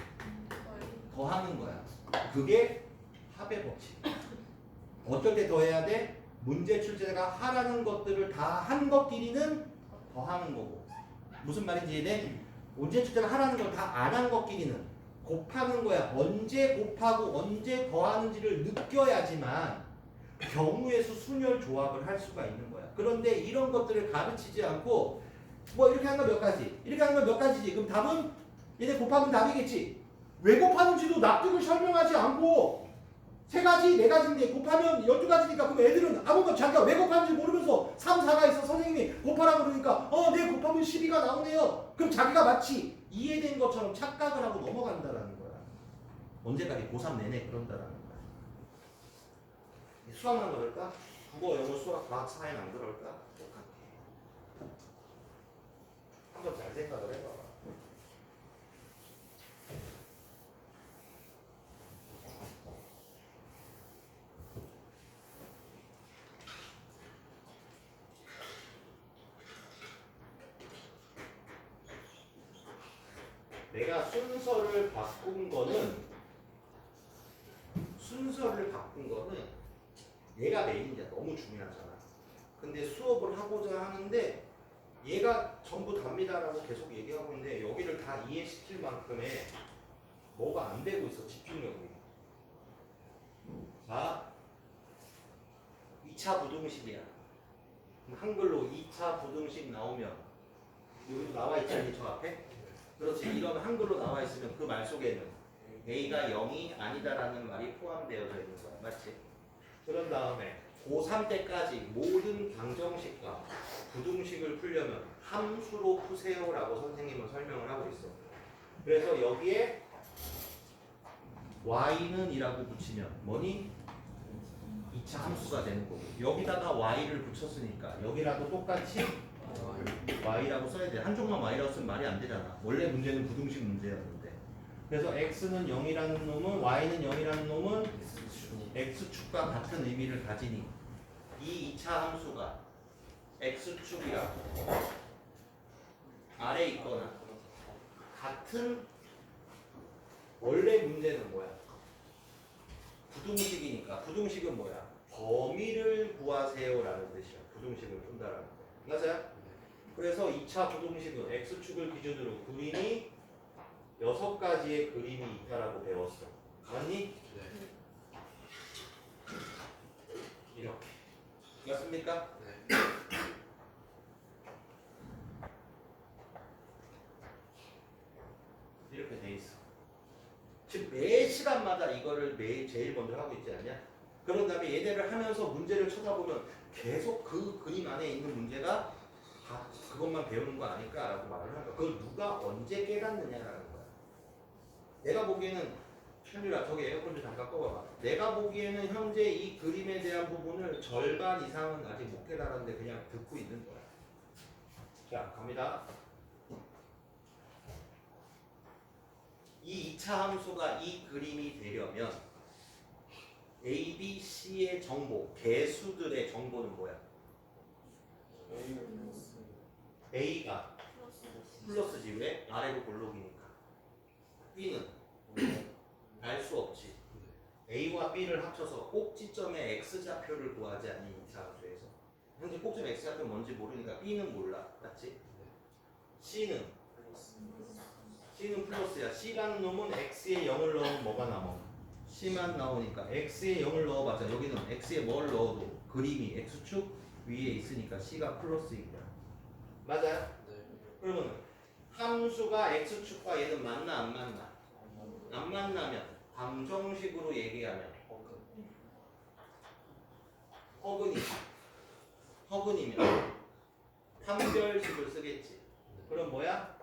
더하는 거야. 그게 합의 법칙. 어떨 때 더해야 돼? 문제 출제자가 하라는 것들을 다 한 것끼리는 더하는 거고. 무슨 말인지 이해돼? 문제 출제가 하라는 걸 다 안 한 것끼리는 곱하는 거야. 언제 곱하고 언제 더하는지를 느껴야지만 경우의 수 순열 조합을 할 수가 있는 거야. 그런데 이런 것들을 가르치지 않고 뭐 이렇게 하는 거 몇 가지, 이렇게 하는 거 몇 가지지. 그럼 답은 얘네 곱하면 답이겠지. 왜 곱하는지도 납득을 설명하지 않고 세 가지, 네 가지인데 곱하면 12가지니까 그럼 애들은 아무것도 자기가 왜 곱하는지 모르면서 3, 4가 있어. 선생님이 곱하라고 그러니까 네 곱하면 12가 나오네요. 그럼 자기가 마치 이해된 것처럼 착각을 하고 넘어간다라는 거야. 언제까지 고3 내내 그런다라는 거야. 수학만 그럴까? 국어, 영어, 수학, 과학, 사회는 안 그럴까? 똑같아. 한번 잘 생각을 해봐. 내가 순서를 바꾼 거는 얘가 메인이야. 너무 중요하잖아. 근데 수업을 하고자 하는데 얘가 전부 답니다라고 계속 얘기하고 있는데 여기를 다 이해시킬 만큼의 뭐가 안 되고 있어. 집중력이. 자, 2차 부등식이야. 한글로 2차 부등식 나오면 여기 나와 있지 않니? 저 앞에? 그렇지. 이런 한글로 나와 있으면 그 말 속에는 A가 0이 아니다라는 말이 포함되어져 있는 거야. 맞지? 그런 다음에 고3 때까지 모든 방정식과 부등식을 풀려면 함수로 푸세요라고 선생님은 설명을 하고 있어. 그래서 여기에 y는 이라고 붙이면 뭐니? 2차 함수가 되는 거고 여기다가 y를 붙였으니까 여기라도 똑같이 y라고 써야 돼. 한쪽만 y라고 쓰면 말이 안 되잖아. 원래 문제는 부등식 문제였는데. 그래서 x는 0이라는 놈은 y는 0이라는 놈은 x축과 같은 의미를 가지니 이 2차 함수가 x축이랑 아래에 있거나 같은 원래 문제는 뭐야? 부등식이니까 부등식은 뭐야? 범위를 구하세요라는 뜻이야. 부등식을 푼다라는 거. 맞아요? 그래서 2차 부등식은 x축을 기준으로 그림이 6가지의 그림이 있다라고 배웠어. 맞니? 네. 이렇게. 맞습니까? 네. 이렇게 돼 있어. 즉 매 시간마다 이거를 제일 먼저 하고 있지 않냐? 그런 다음에 얘네를 하면서 문제를 쳐다보면 계속 그 그림 안에 있는 문제가 다 그것만 배우는 거 아닐까라고 말을 하는 거야. 그걸 누가 언제 깨닫느냐라는 거야. 내가 보기에는 현유라 저기 에어컨 좀 잠깐 꺼봐봐. 내가 보기에는 현재 이 그림에 대한 부분을 절반 이상은 아직 못 깨달았는데 그냥 듣고 있는 거야. 자 갑니다. 이 2차 함수가 이 그림이 되려면 A, B, C의 정보, 개수들의 정보는 뭐야? A가 플러스지. 왜? 아래로 볼록이니까. B는 알 수 없지. A와 B를 합쳐서 꼭지점의 X좌표를 구하지 않니? 2차 함수에서. 현재 꼭지점 X좌표는 뭔지 모르니까 B는 몰라. 맞지? C는 플러스야. C라는 놈은 X에 0을 넣으면 뭐가 남아? C만 나오니까 X에 0을 넣어봤자 여기는 X에 뭘 넣어도 그림이 X축 위에 있으니까 C가 플러스인 거야. 맞아요? 네. 그러면 함수가 X축과 얘는 맞나 안 맞나? 안 만나면 방정식으로 얘기하면 허근이면 판별식을 쓰겠지. 그럼 뭐야?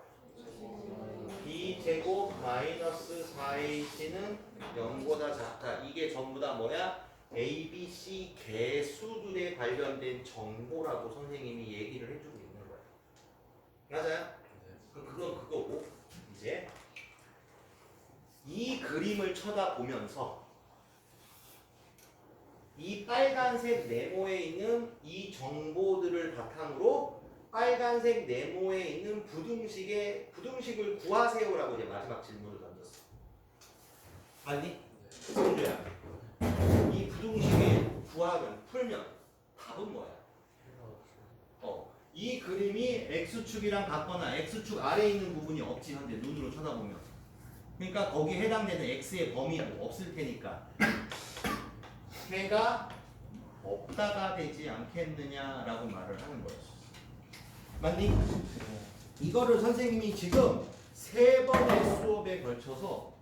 b제곱 마이너스 4ac는 0보다 작다. 이게 전부 다 뭐야? A, B, C 개수들에 관련된 정보라고 선생님이 얘기를 해주고 있는 거야. 맞아요? 그건 그거고 이제 이 그림을 쳐다보면서 이 빨간색 네모에 있는 이 정보들을 바탕으로 빨간색 네모에 있는 부등식을 구하세요라고 이제 마지막 질문을 던졌어. 아니? 성주야. 이 부등식에 풀면 답은 뭐야? 이 그림이 X축이랑 같거나 X축 아래에 있는 부분이 없지 현재 눈으로 쳐다보면. 그러니까 거기에 해당되는 X의 범위도 없을 테니까 해가 없다가 되지 않겠느냐라고 말을 하는 거였어. 맞니? 이거를 선생님이 지금 3번의 수업에 걸쳐서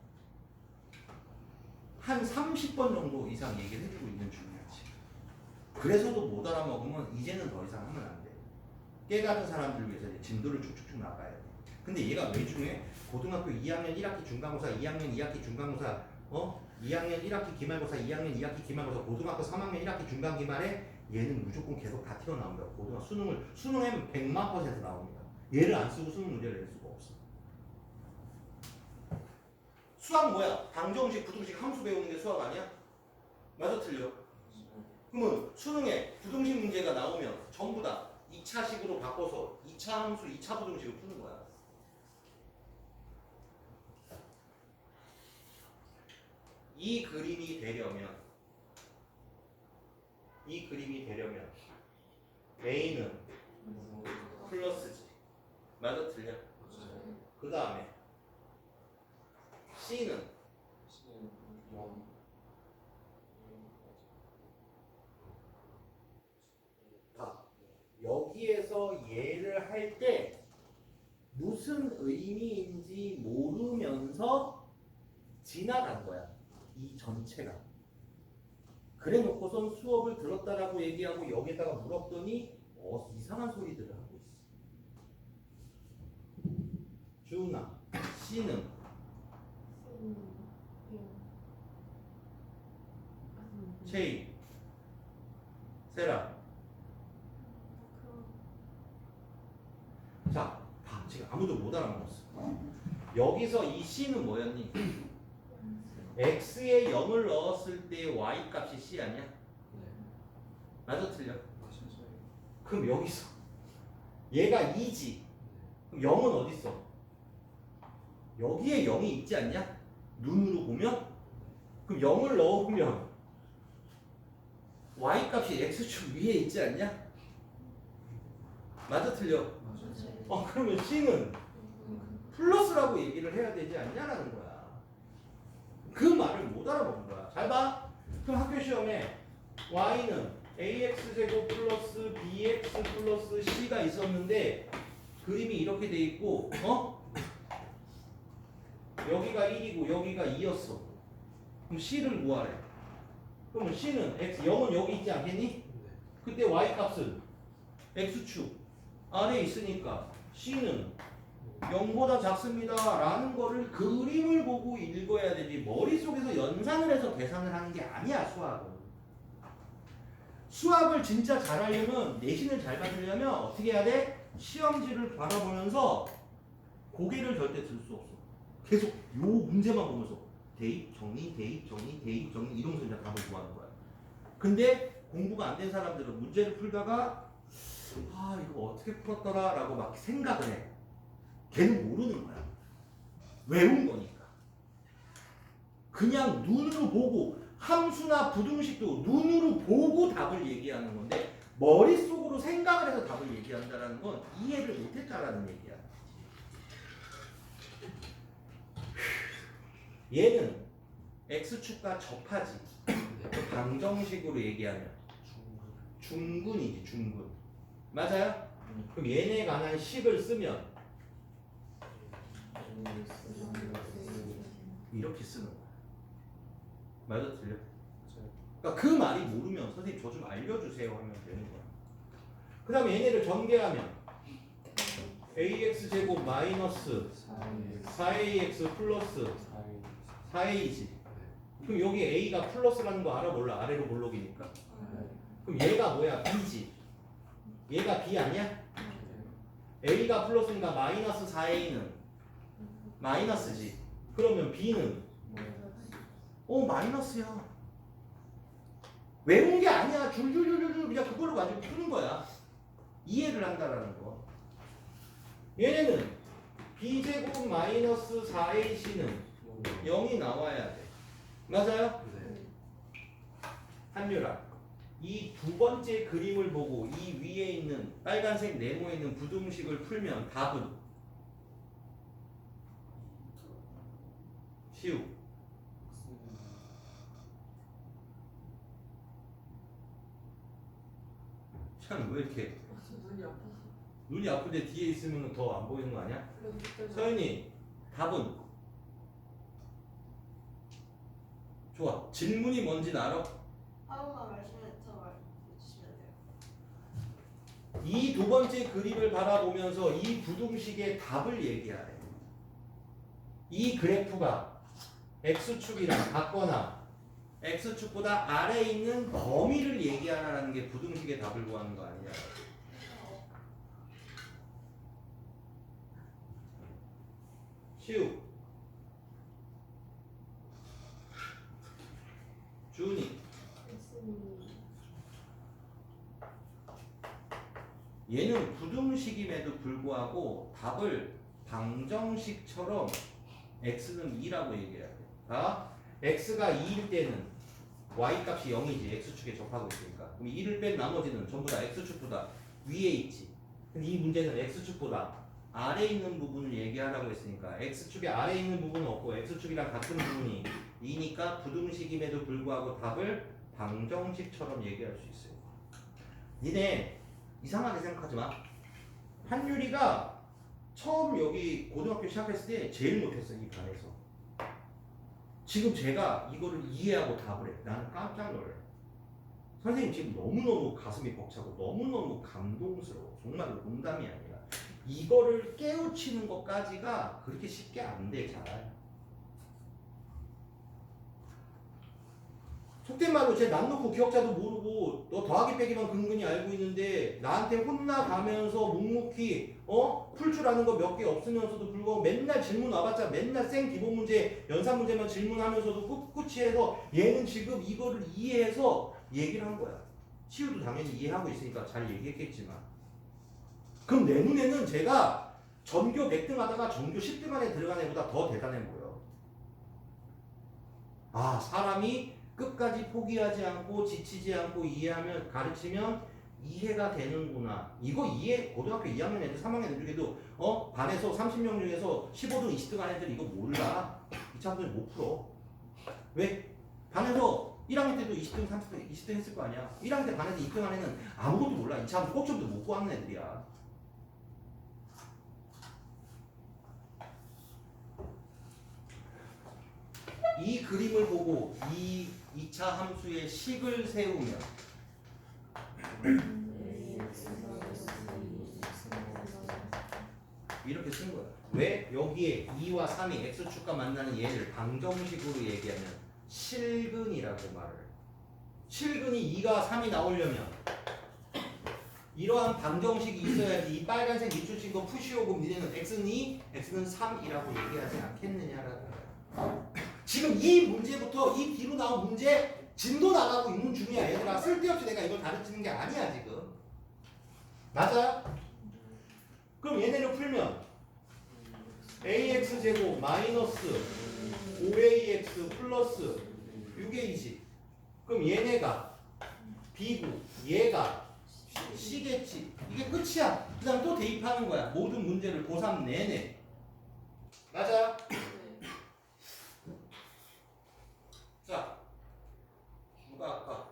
한 30번 정도 이상 얘기를 해주고 있는 중이야 지금. 그래서도 못 알아먹으면 이제는 더 이상 하면 안 돼. 깨달은 사람들을 위해서 이제 진도를 쭉쭉쭉 나가야 돼. 근데 얘가 왜 중요해? 고등학교 2학년 1학기 중간고사, 2학년 2학기 중간고사, 2학년 1학기 기말고사, 2학년 2학기 기말고사, 고등학교 3학년 1학기 중간 기말에 얘는 무조건 계속 다 튀어나옵니다. 고등학교 수능하면 100만% 나옵니다. 얘를 안 쓰고 수능 문제를 낼 수가 없어. 수학 뭐야? 방정식, 부등식, 함수 배우는 게 수학 아니야? 맞아 틀려? 그러면 수능에 부등식 문제가 나오면 전부 다 2차식으로 바꿔서 2차 함수, 2차 부등식을 푸는 거야. 이 그림이 되려면 A는 플러스지. 맞아 틀려? 그 다음에 C는 여기에서 얘를 할 때 무슨 의미인지 모르면서 지나간 거야. 이 전체가. 그래 놓고선 수업을 들었다라고 얘기하고 여기다가 물었더니 이상한 소리들을 하고 있어. 주은아, C는 체이, 세라. 자, 봐. 지금 아무도 못 알아먹었어. 여기서 이 C는 뭐였니? X에 0을 넣었을 때 Y 값이 C 아니야? 맞아 틀려? 그럼 여기서 얘가 2지. 그럼 0은 어디 있어? 여기에 0이 있지 않냐? 눈으로 보면? 그럼 0을 넣으면 Y 값이 X축 위에 있지 않냐? 맞아 틀려? 그러면 C는 플러스라고 얘기를 해야 되지 않냐라는 거야. 그 말을 못 알아보는 거야. 잘 봐. 그럼 학교 시험에 Y는 AX제곱 플러스 BX 플러스 C가 있었는데 그림이 이렇게 돼 있고 여기가 1이고 여기가 2였어. 그럼 C를 구하래. 그러면 C는 X, 0은 여기 있지 않겠니? 그때 Y 값은 X축 아래에 있으니까 C는 0보다 작습니다 라는 거를 그림을 보고 읽어야 되지 머릿속에서 연산을 해서 계산을 하는 게 아니야. 수학을 진짜 잘하려면 내신을 잘 받으려면 어떻게 해야 돼? 시험지를 바라보면서 고개를 절대 들 수 없어. 계속 요 문제만 보면서 대입 정리 대입 정리 대입 정리 이러면서 이제 답을 구하는 거야. 근데 공부가 안 된 사람들은 문제를 풀다가 이거 어떻게 풀었더라 라고 막 생각을 해. 걔는 모르는 거야. 외운 거니까. 그냥 눈으로 보고 함수나 부등식도 눈으로 보고 답을 얘기하는 건데 머릿속으로 생각을 해서 답을 얘기한다는 건 이해를 못했다라는 얘기야. 얘는 X축과 접하지. 방정식으로 얘기하면 중근이지 중근. 맞아요? 그럼 얘네에 관한 식을 쓰면 이렇게 쓰는 거야. 맞아 틀려? 그러니까 그 말이 모르면 선생님 저 좀 알려주세요 하면 되는 거야. 그 다음에 얘네를 전개하면 AX제곱 마이너스 4AX 플러스 4A지. 그럼 여기 A가 플러스라는 거 알아 몰라? 아래로 볼록이니까. 그럼 얘가 뭐야? B지. 얘가 B 아니야? A가 플러스니까 마이너스 4A는 마이너스지. 그러면 B는 마이너스야. 외운 게 아니야. 줄줄줄줄 그냥 그걸로 가지고 푸는 거야. 이해를 한다라는 거. 얘네는 B제곱 마이너스 4AC는 0이 나와야 돼. 맞아요? 한유라. 이 두 번째 그림을 보고 이 위에 있는 빨간색 네모에 있는 부등식을 풀면 답은 시우. 참 왜 이렇게 저 눈이 아파서. 눈이 아픈데 뒤에 있으면 더 안 보이는 거 아니야? 그래도 그때는 서윤이 답은 좋아. 질문이 뭔지 알아? 한 번만 말씀해 주시면 돼요. 이 두 번째 그림을 바라보면서 이 부등식의 답을 얘기하래. 이 그래프가 x축이랑 같거나 x축보다 아래에 있는 범위를 얘기하라는 게 부등식의 답을 구하는 거 아니냐. 시우. 준이. 얘는 부등식임에도 불구하고 답을 방정식처럼 x는 2라고 얘기해야 돼. 자, x가 2일 때는 y 값이 0이지. x축에 접하고 있으니까. 그럼 2를 뺀 나머지는 전부 다 x축보다 위에 있지. 근데 이 문제는 x축보다 아래에 있는 부분을 얘기하라고 했으니까 x축의 아래에 있는 부분은 없고 x축이랑 같은 부분이 2니까 부등식임에도 불구하고 답을 방정식처럼 얘기할 수 있어요. 니네 이상하게 생각하지 마. 한유리가 처음 여기 고등학교 시작했을 때 제일 못했어, 이 반에서. 지금 제가 이거를 이해하고 답을 해. 나는 깜짝 놀래. 선생님 지금 너무너무 가슴이 벅차고 너무너무 감동스러워. 정말로 농담이 아니라. 이거를 깨우치는 것까지가 그렇게 쉽게 안 돼, 잘. 속된 말로 쟤 남놓고 기억자도 모르고 너 더하기 빼기만 근근히 알고 있는데 나한테 혼나가면서 묵묵히 풀 줄 아는 거 몇 개 없으면서도 불구하고 맨날 질문 와봤자 맨날 생 기본 문제 연산 문제만 질문하면서도 꿋꿋이 해서 얘는 지금 이거를 이해해서 얘기를 한 거야. 시우도 당연히 이해하고 있으니까 잘 얘기했겠지만 그럼 내 눈에는 제가 전교 100등 하다가 전교 10등 안에 들어간 애보다 더 대단해 보여. 아, 사람이 끝까지 포기하지 않고 지치지 않고 이해하면 가르치면 이해가 되는구나. 이거 이해 고등학교 2학년 애들 3학년 애들 중에도 반에서 30명 중에서 15등 20등 한 애들 이거 몰라. 이 친구들 못 풀어. 왜? 반에서 1학년 때도 20등 30등 20등 했을 거 아니야. 1학년 때 반에서 2등 한 애는 아무것도 몰라. 이 친구들 꼭좀도 못 구하는 애들이야. 이 그림을 보고 이 2차 함수의 식을 세우면 이렇게 쓴 거야. 왜? 여기에 2와 3이 x축과 만나는 얘를 방정식으로 얘기하면 실근이라고 말을 해. 실근이 2가 3이 나오려면 이러한 방정식이 있어야지. 이 빨간색 밑줄 친 거 푸시오고 니네는 x는 2, x는 3이라고 얘기하지 않겠느냐라는 거야. 지금 이 문제부터 이 뒤로 나온 문제 진도 나가고 있는 중이야. 얘들아, 쓸데없이 내가 이걸 가르치는 게 아니야 지금. 맞아? 그럼 얘네를 풀면 ax제곱 마이너스 5ax 플러스 6a지. 그럼 얘네가 b고 얘가 c겠지. 이게 끝이야. 그 다음 또 대입하는 거야. 모든 문제를 고3 내내. 맞아? 자, 누가 아까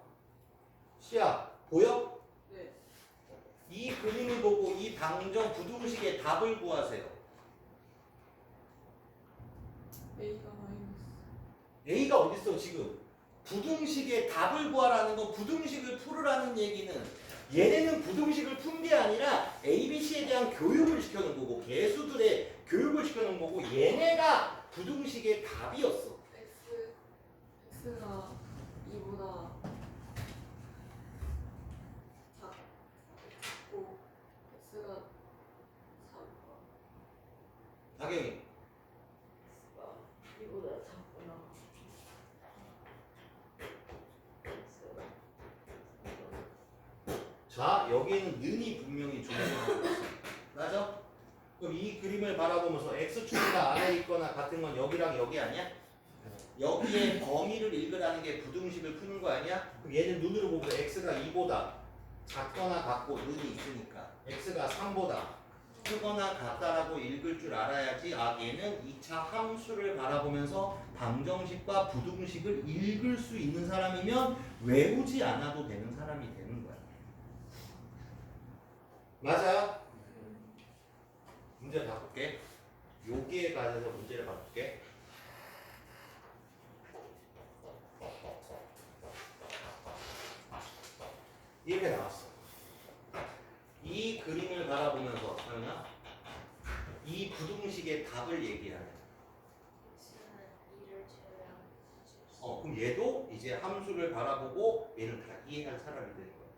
시야 보여? 네. 이 그림을 보고 이 방정 부등식의 답을 구하세요. A가 마이너스. A가 어딨어 지금? 부등식의 답을 구하라는 건 부등식을 풀으라는 얘기는 얘네는 부등식을 푼 게 아니라 ABC에 대한 교육을 시켜놓은 거고 개수들의 교육을 시켜놓은 거고 얘네가 부등식의 답이었어. X가 2보다 작고 X가 3. 박영희. X가 2보다 작구나. 자, 여기에는 는이 분명히 존재하고 있어. 맞아? 그럼 이 그림을 바라보면서 x축이나 아래에 있거나 같은 건 여기랑 여기 아니야? 여기에 범위를 읽으라는 게 부등식을 푸는 거 아니야? 그럼 얘는 눈으로 보고 x가 2보다 작거나 같고 는이 있으니까 x가 3보다 크거나 같다라고 읽을 줄 알아야지 얘는 2차 함수를 바라보면서 방정식과 부등식을 읽을 수 있는 사람이면 외우지 않아도 되는 사람이 되는 거야. 맞아요? 문제 바꿀게. 여기에 관해서 문제를 바꿀게. 이렇게 나왔어. 이 그림을 바라보면서 하나 이 부등식의 답을 얘기하네. x는 2를 제외한 그럼 얘도 이제 함수를 바라보고 얘는 다 이해할 사람이 되는 거야.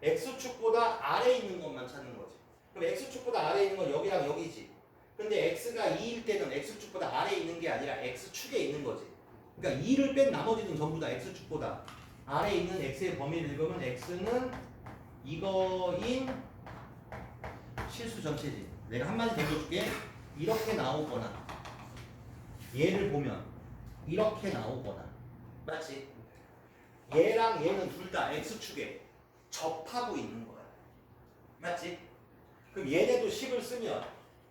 x축보다 아래에 있는 것만 찾는 거지. 그럼 x축보다 아래에 있는 건 여기랑 여기지. 근데 x가 2일 때는 x축보다 아래에 있는 게 아니라 x축에 있는 거지. 그러니까 2를 뺀 나머지는 전부 다 x축보다 아래에 있는 x의 범위를 읽으면 x는 이거인 실수 전체지. 내가 한마디 더 줄게. 이렇게 나오거나 얘를 보면 이렇게 나오거나 맞지? 얘랑 얘는 둘 다 x축에 접하고 있는 거야. 맞지? 그럼 얘네도 10을 쓰면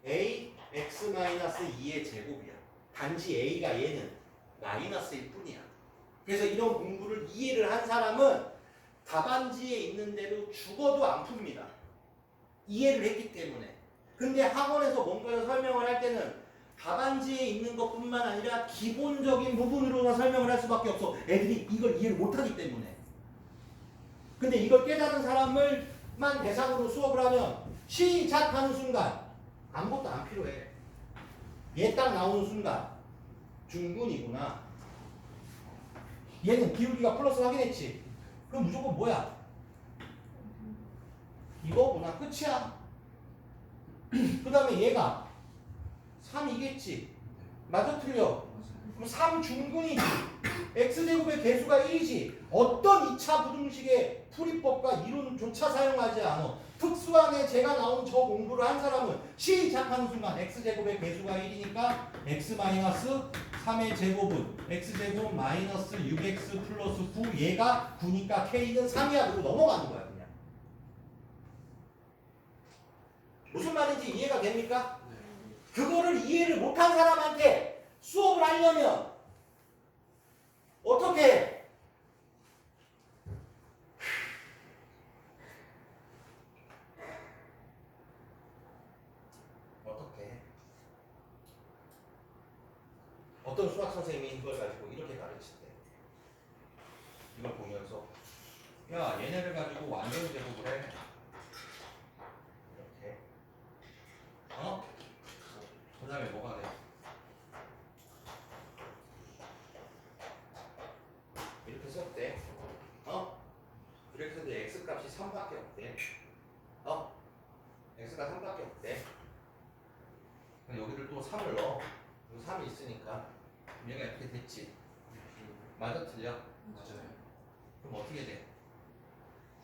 a x-2의 제곱이야. 단지 a가 얘는 마이너스일 뿐이야. 그래서 이런 공부를 이해를 한 사람은 답안지에 있는 대로 죽어도 안 풉니다. 이해를 했기 때문에. 근데 학원에서 뭔가를 설명을 할 때는 답안지에 있는 것뿐만 아니라 기본적인 부분으로만 설명을 할 수밖에 없어. 애들이 이걸 이해를 못하기 때문에. 근데 이걸 깨달은 사람을만 대상으로 수업을 하면 시작하는 순간 아무것도 안 필요해. 얘 딱 나오는 순간 중근이구나. 얘는 기울기가 플러스 확인했지. 그럼 무조건 뭐야? 이거구나. 끝이야. 그 다음에 얘가 3이겠지. 맞아 틀려? 그럼 3중근이지. x제곱의 개수가 1이지. 어떤 2차 부등식의 풀이법과 이론조차 사용하지 않아. 특수한에 제가 나온 저 공부를 한 사람은 시작하는 순간 x제곱의 개수가 1이니까 x-3의 제곱은 x제곱 마이너스 6x 플러스 9 얘가 9니까 k는 3이야. 그리고 넘어가는 거야 그냥. 무슨 말인지 이해가 됩니까? 그거를 이해를 못한 사람한테 수업을 하려면 어떻게 해? 어떻게 해? 어떤 수학 선생님이 이걸 가지고 이렇게 가르칠 때 이걸 보면서 야 얘네를 가지고 완전 제곱을 해. 이렇게 그 다음에 뭐가 돼? 이렇게 썼대. 이렇게 썼는데 x값이 3밖에 없대. x가 3밖에 없대. 여기를 또 3을 넣어. 여기 3이 있으니까 얘가 이렇게 됐지. 맞아 틀려? 맞아요. 그럼 어떻게 돼?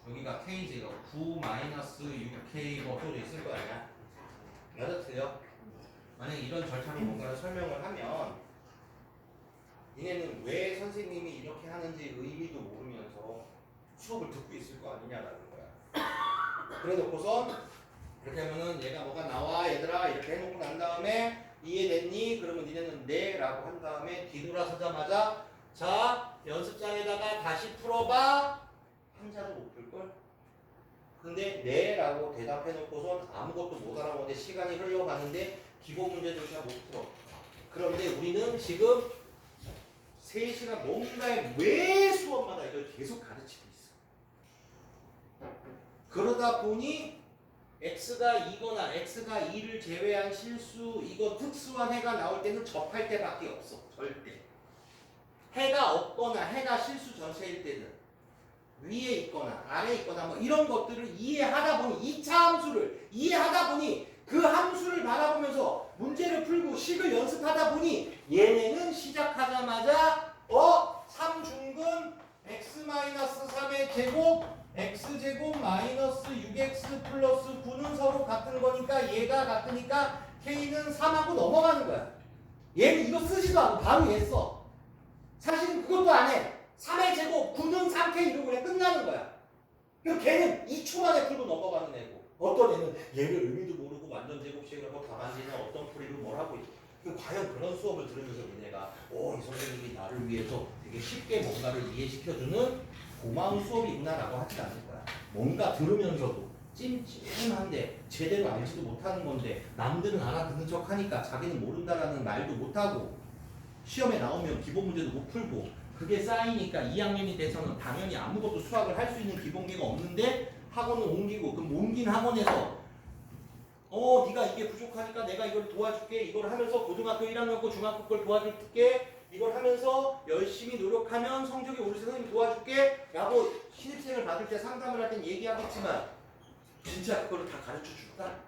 여기가 k제가 9-6k 뭐 또 있을 거 아니야? 맞아 틀려? 만약에 이런 절차로 뭔가를 설명을 하면 니네는 왜 선생님이 이렇게 하는지 의미도 모르면서 수업을 듣고 있을 거 아니냐라는 거야. 그래 놓고선 이렇게 하면은 얘가 뭐가 나와 얘들아 이렇게 해놓고 난 다음에 이해됐니? 그러면 니네는 네 라고 한 다음에 뒤돌아서자마자 자 연습장에다가 다시 풀어봐. 한자도 못 풀걸? 근데 네 라고 대답해 놓고선 아무것도 못 알아보는데 시간이 흘러가는데 기본 문제조차 못 풀어. 그런데 우리는 지금 3시간 뭔가에 매 수업마다 이걸 계속 가르치고 있어. 그러다 보니 x가 2거나 x가 2를 제외한 실수 이거 특수한 해가 나올 때는 접할 때밖에 없어. 절대. 해가 없거나 해가 실수 전체일 때는 위에 있거나 아래에 있거나 뭐 이런 것들을 이해하다 보니 2차 함수를 이해하다 보니 그 함수를 바라보면서 문제를 풀고 식을 연습하다 보니 얘네는 시작하자마자 3중근 x-3의 제곱 x제곱 마이너스 6x 플러스 9는 서로 같은 거니까 얘가 같으니까 k는 3하고 넘어가는 거야. 얘는 이거 쓰지도 않고 바로 얘 써. 사실은 그것도 안 해. 3의 제곱 9는 3K 이러고 그냥 끝나는 거야. 그럼 걔는 2초 만에 풀고 넘어가는 애고, 어떤 애는 얘를 의미도 모르고 완전 제곱식이라고 답안지나 어떤 풀이로 뭘 하고 있어. 그 과연 그런 수업을 들으면서 얘네가 이 선생님이 나를 위해서 되게 쉽게 뭔가를 이해시켜주는 고마운 수업이구나라고 하진 않을 거야. 뭔가 들으면서도 찜찜한데 제대로 알지도 못하는 건데 남들은 알아듣는 척 하니까 자기는 모른다라는 말도 못하고 시험에 나오면 기본 문제도 못 풀고 그게 쌓이니까 2학년이 돼서는 당연히 아무것도 수학을 할 수 있는 기본기가 없는데 학원을 옮기고, 그럼 옮긴 학원에서 네가 이게 부족하니까 내가 이걸 도와줄게, 이걸 하면서 고등학교 1학년 거 중학교 걸 도와줄게, 이걸 하면서 열심히 노력하면 성적이 오를 때 선생님 도와줄게 라고 신입생을 받을 때 상담을 할 땐 얘기하겠지만 진짜 그거를 다 가르쳐 줄까?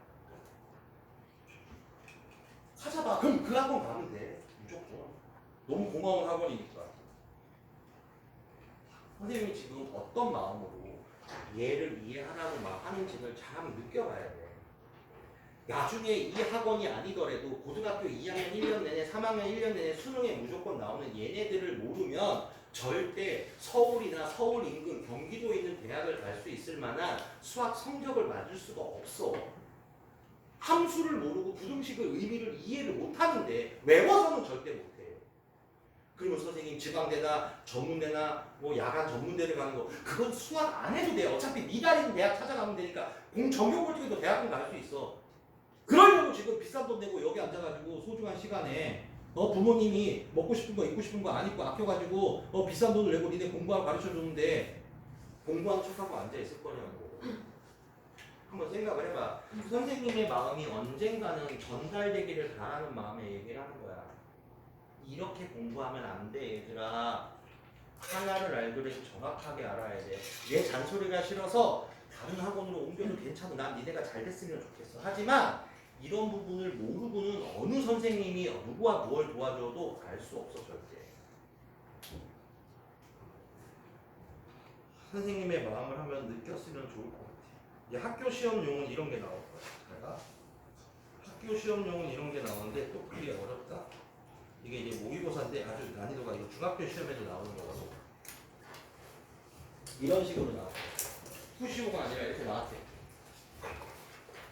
찾아봐. 그럼 그 학원 가면 돼. 무조건. 너무 고마운 학원이니까. 선생님이 지금 어떤 마음으로 얘를 이해하라고 막 하는지를 잘 한번 느껴봐야 돼. 나중에 이 학원이 아니더라도 고등학교 2학년 1년 내내 3학년 1년 내내 수능에 무조건 나오는 얘네들을 모르면 절대 서울이나 서울 인근 경기도에 있는 대학을 갈 수 있을 만한 수학 성적을 맞을 수가 없어. 함수를 모르고 부등식의 의미를 이해를 못하는데 외워서는 절대 못해. 그리고 선생님 지방대나 전문대나 뭐 야간 전문대를 가는 거 그건 수학 안 해도 돼. 어차피 네가 있는 대학 찾아가면 되니까 전교 꼴찌도 대학은 갈 수 있어. 그러려고 지금 비싼 돈 내고 여기 앉아가지고 소중한 시간에 부모님이 먹고 싶은 거 입고 싶은 거 안 입고 아껴가지고 비싼 돈을 내고 니네 공부하고 가르쳐주는데 공부하는 척하고 앉아있을 거냐고. 한번 생각을 해봐. 선생님의 마음이 언젠가는 전달되기를 바라는 마음에 얘기를 하는 거야. 이렇게 공부하면 안 돼 얘들아. 하나를 알고를 정확하게 알아야 돼. 얘 잔소리가 싫어서 다른 학원으로 옮겨도 괜찮아. 난 니네가 잘 됐으면 좋겠어. 하지만 이런 부분을 모르고는 어느 선생님이 누구와 무엇을 도와줘도 알 수 없어 절대. 선생님의 마음을 한번 느꼈으면 좋을 것 같아. 이제 학교 시험용은 이런 게 나올 거야. 내가 학교 시험용은 이런 게 나오는데 또 그게 어렵다. 이게 이제 모의고사인데 아주 난이도가 이거 중학교 시험에도 나오는 거라고. 이런 식으로 나와. 푸시오가 아니라 이렇게 나왔대.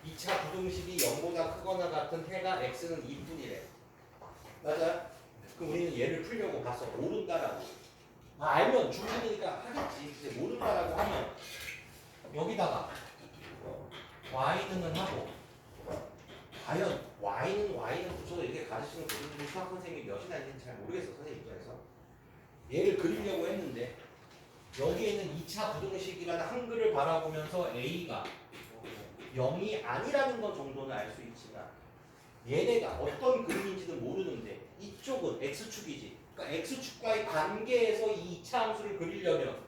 2차 부등식이 0보다 크거나 같은 해가 x는 2분이래. 맞아요? 그럼 우리는 얘를 풀려고 가서 모른다라고. 알면 중간이니까 하겠지. 근데 모른다라고 하면 여기다가 y는 하고 과연 y는 붙여서 이렇게 가르치는 고등학교 수학 선생님이 몇이나 있는지 잘 모르겠어. 선생님 입장에서. 얘를 그리려고 했는데 여기에는 2차 부등식이라는 한글을 바라보면서 a가 0이 아니라는 것 정도는 알 수 있지만 얘네가 어떤 그림인지는 모르는데 이쪽은 x축이지. 그러니까 x축과의 관계에서 이 2차 함수를 그리려면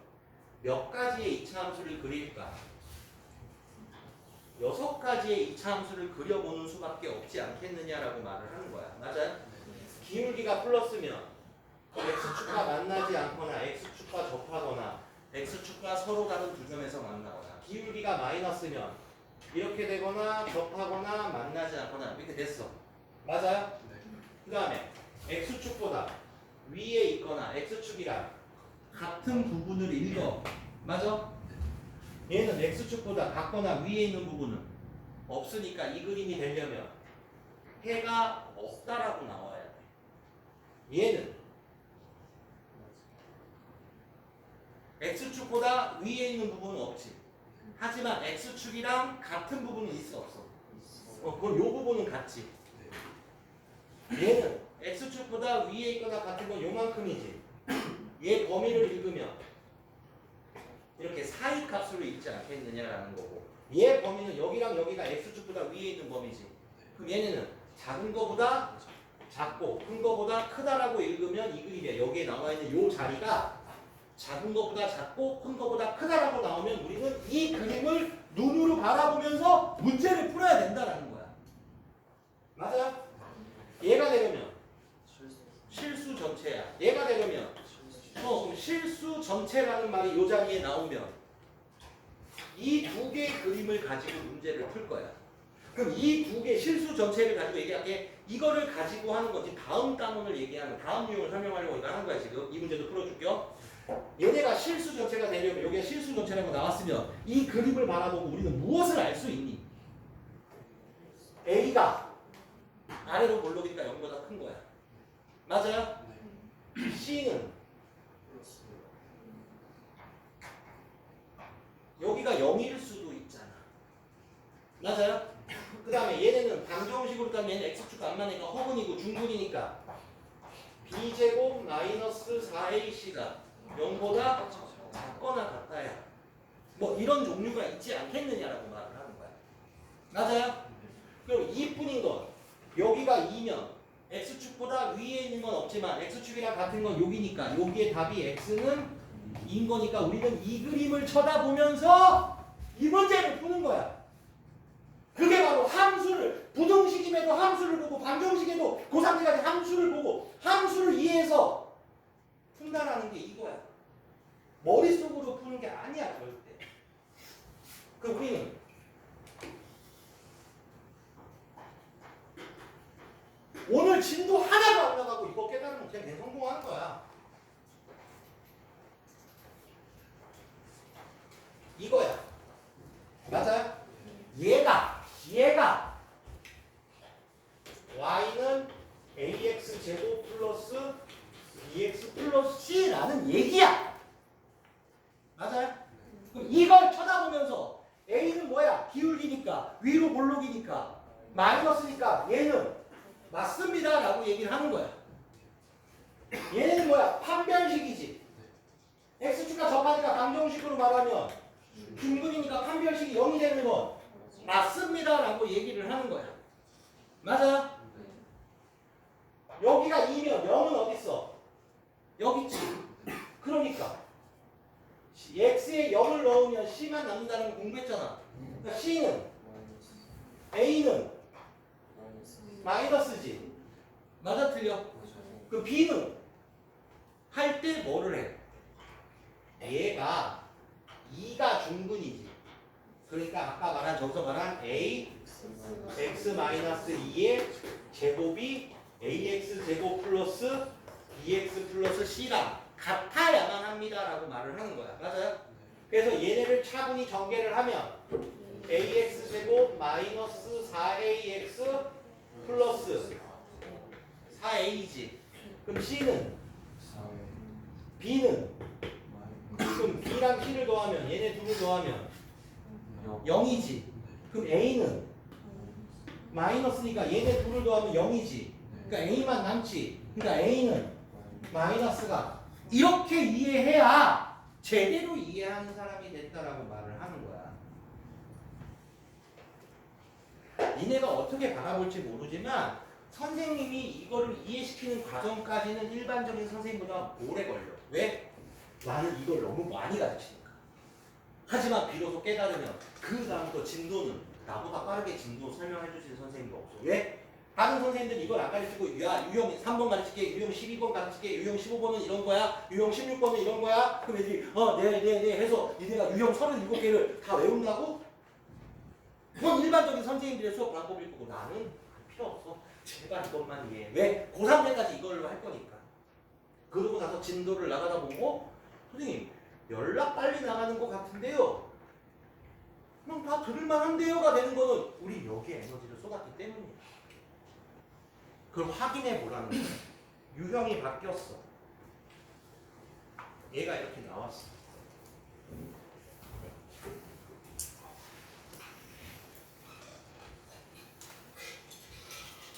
몇 가지의 2차 함수를 그릴까? 6가지의 2차 함수를 그려보는 수밖에 없지 않겠느냐라고 말을 하는 거야. 맞아요? 기울기가 플러스면 x축과 만나지 않거나 x축과 접하거나 x축과 서로 다른 두 점에서 만나거나, 기울기가 마이너스면 이렇게 되거나 접하거나 만나지 않거나 이렇게 됐어. 맞아요? 그 다음에 x축보다 위에 있거나 x축이랑 같은 부분을 읽어. 맞아? 얘는 x축보다 같거나 위에 있는 부분은 없으니까 이 그림이 되려면 해가 없다라고 나와야 돼. 얘는 x축보다 위에 있는 부분은 없지. 하지만 x축이랑 같은 부분은 있어 없어? 그럼 요 부분은 같지. 얘는 x축보다 위에 있거나 같은 건 요만큼이지. 얘 범위를 읽으면 이렇게 사이값으로 읽지 않겠느냐라는 거고, 얘 범위는 여기랑 여기가 x축보다 위에 있는 범위지. 그럼 얘네는 작은 거보다 작고 큰 거보다 크다라고 읽으면 이 그림이야. 여기에 나와 있는 요 자리가 작은 거보다 작고 큰 거보다 크다라고 나오면 우리는 이 그림을 눈으로 바라보면서 문제를 풀어야 된다라는 거야. 맞아요? 얘가 되려면 실수 전체야. 얘가 되려면 그럼 실수 전체라는 말이 이 자리에 나오면 이 두 개의 그림을 가지고 문제를 풀 거야. 그럼 이 두 개 실수 전체를 가지고 얘기할게. 이거를 가지고 하는 거지. 다음 단원을 얘기하는, 다음 유형을 설명하려고 이거 하는 거야 지금. 이 문제도 풀어줄게요. 얘네가 실수 전체가 되려면, 여기가 실수 전체라고 나왔으면 이 그림을 바라보고 우리는 무엇을 알 수 있니? A가 아래로 몰록이니까 0보다 큰 거야. 맞아요? C는 여기가 0일 수도 있잖아. 맞아요? 그 다음에 얘네는 방정식으로 따면 얘는 x축 안만니까 허분이고 중분이니까 b제곱 마이너스 4ac가 0보다 작거나 같아야 뭐 이런 종류가 있지 않겠느냐라고 말을 하는 거야. 맞아요? 그럼 이뿐인 건 여기가 2면 x축보다 위에 있는 건 없지만 x축이랑 같은 건 여기니까 여기에 답이 x는 2인 거니까 우리는 이 그림을 쳐다보면서 이 문제를 푸는 거야. 그게 바로 함수를, 부등식임에도 함수를 보고 방정식에도 고3까지 함수를 보고 함수를 이해해서 푼다라는 게 이거야. 머릿속으로 푸는 게 아니야 절대. 그 우리는 오늘 진도 하나도 안 나가고 이거 깨달으면 그냥 대성공하는 거야. 이거야. 맞아요? 얘가 y는 ax 제곱 플러스 bx 플러스 c라는 얘기야. 맞아요? 그럼 이걸 쳐다보면서 a는 뭐야? 기울기니까 위로 몰록이니까 마이너스니까 얘는 맞습니다 라고 얘기를 하는 거야. 얘는 뭐야? 판별식이지. x축과 접하니까 방정식으로 말하면 중근이니까 판별식이 0이 되는 건 맞습니다 라고 얘기를 하는 거야. 맞아요? 여기가 2면 0은 어디 있어? 여기 있지. 그러니까 x에 0을 넣으면 c만 남는다는 거 공부했잖아. 그러니까 c는 a는 마이너스지. 맞아 틀려? 그럼 b는 할 때 뭐를 해? 얘가 2가 중근이지. 그러니까 아까 말한 저기서 말한 a x-2의 제곱이 ax 제곱 플러스 bx 플러스 c랑 같아야만 합니다라고 말을 하는 거야. 맞아요? 그래서 얘네를 차분히 전개를 하면 ax 제곱 마이너스 4ax 플러스 4a지. 그럼 c는 b는 그럼 b랑 c를 더하면 얘네 둘을 더하면 0이지. 그럼 a는 마이너스니까 얘네 둘을 더하면 0이지. 그러니까 a만 남지. 그러니까 a는 마이너스가 이렇게 이해해야 제대로 이해하는 사람이 됐다라고 말을 하는 거야. 니네가 어떻게 바라볼지 모르지만 선생님이 이거를 이해시키는 과정까지는 일반적인 선생님보다 오래 걸려. 왜? 나는 이걸 너무 많이 가르치니까. 하지만 비로소 깨달으면 그 다음부터 진도는 나보다 빠르게 진도 설명해 주시는 선생님도 없어. 왜? 다른 선생님들 이걸 안 가르치고 야 유형 3번 가르칠게, 유형 12번 가르칠게, 유형 15번은 이런 거야, 유형 16번은 이런 거야. 그럼 애들이 네 해서 니네가 유형 37개를 다 외운다고? 그건 일반적인 선생님들의 수업 방법일 거고 나는 필요 없어. 제발 이것만 이해해. 왜? 고3 때까지 이걸로 할 거니까. 그러고 나서 진도를 나가다 보고 선생님 연락 빨리 나가는 것 같은데요. 그냥 다 들을만한데요가 되는 거는 우리 여기에 에너지를 쏟았기 때문이야. 그걸 확인해 보라는 거야. 유형이 바뀌었어. 얘가 이렇게 나왔어.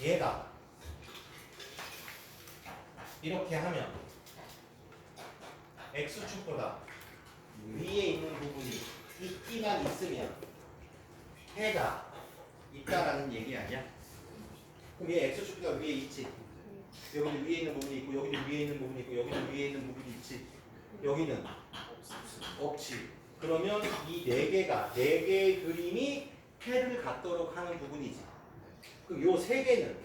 얘가 이렇게 하면 x축보다 위에 있는 부분이 있기만 있으면 해가 있다라는 얘기 아니야? 그럼 얘 x축보다 위에 있지. 여기도 위에 있는 부분이 있고 여기도 위에 있는 부분이 있고 여기도 위에 있는 부분이 있지. 여기는 없지. 그러면 이 네 개의 그림이 해를 갖도록 하는 부분이지. 그럼 요 세 개는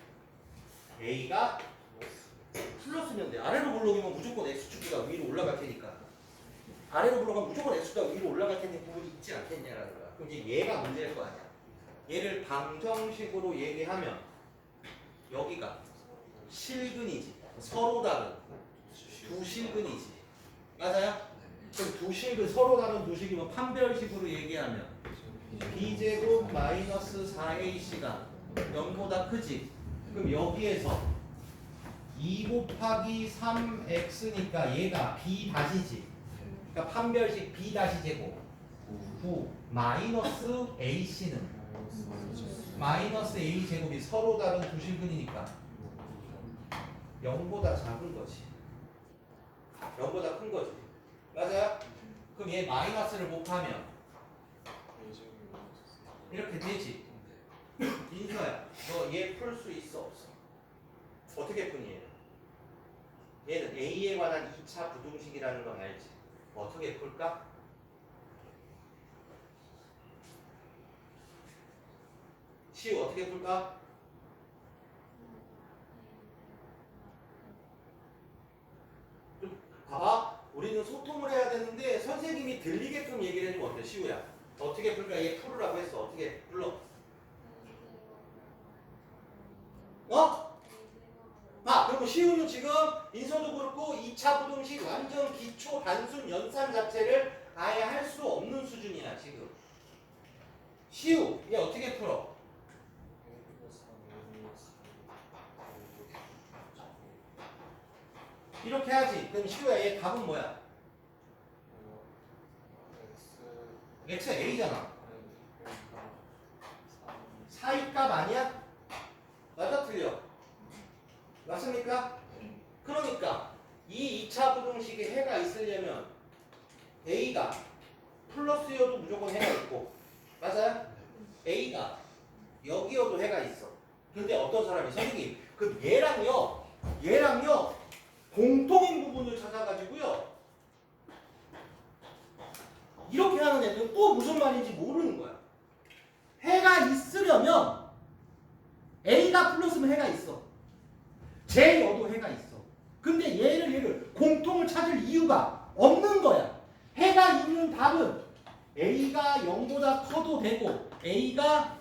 a가 플러스면 돼. 아래로 물러오면 무조건 x축보다 위로 올라갈 테니까. 아래로 물러가면 무조건 x축보다 위로 올라갈 테니 부분이 있지 않겠냐라는 거야. 그럼 이제 얘가 문제일 거 아니야. 얘를 방정식으로 얘기하면 여기가 실근이지. 서로 다른 두 실근이지. 맞아요? 그럼 두 실근 서로 다른 두 식이면 판별식으로 얘기하면 b제곱 마이너스 4ac가 0보다 크지. 그럼 여기에서 2 곱하기 3x니까 얘가 b 다시지. 그러니까 판별식 b 다시 제곱 9 마이너스 ac는 마이너스 a 제곱이 서로 다른 두 실근이니까 0보다 작은 거지. 0보다 큰 거지. 맞아요? 그럼 얘 마이너스를 곱하면 이렇게 되지. 인서야, 너 얘 풀 수 있어 없어? 어떻게 푸니 얘는? 얘는 A에 관한 2차 부등식이라는 건 알지? 어떻게 풀까? 시우 어떻게 풀까? 봐봐, 우리는 소통을 해야 되는데 선생님이 들리게끔 얘기를 해주면 어때? 시우야, 어떻게 풀까? 얘 풀으라고 했어. 어떻게 불러? 어? 그리고 시우는 지금 인서도 그렇고 2차 부등식 완전 기초 단순 연산 자체를 아예 할 수 없는 수준이야 지금. 시우 얘 어떻게 풀어? 이렇게 하지. 그럼 시우야 얘 답은 뭐야? x a잖아. 사이값 아니야? 맞아 틀려? 맞습니까? 그러니까 이 2차 부등식에 해가 있으려면 A가 플러스여도 무조건 해가 있고, 맞아요? A가 여기여도 해가 있어. 근데 어떤 사람이 선생님 그 얘랑요 공통인 부분을 찾아가지고요 이렇게 하는 애들은 또 무슨 말인지 모르는 거야. 해가 있으려면 A가 플러스면 해가 있어. 제여도 해가 있어. 근데 얘를 공통을 찾을 이유가 없는 거야. 해가 있는 답은 A가 0보다 커도 되고 A가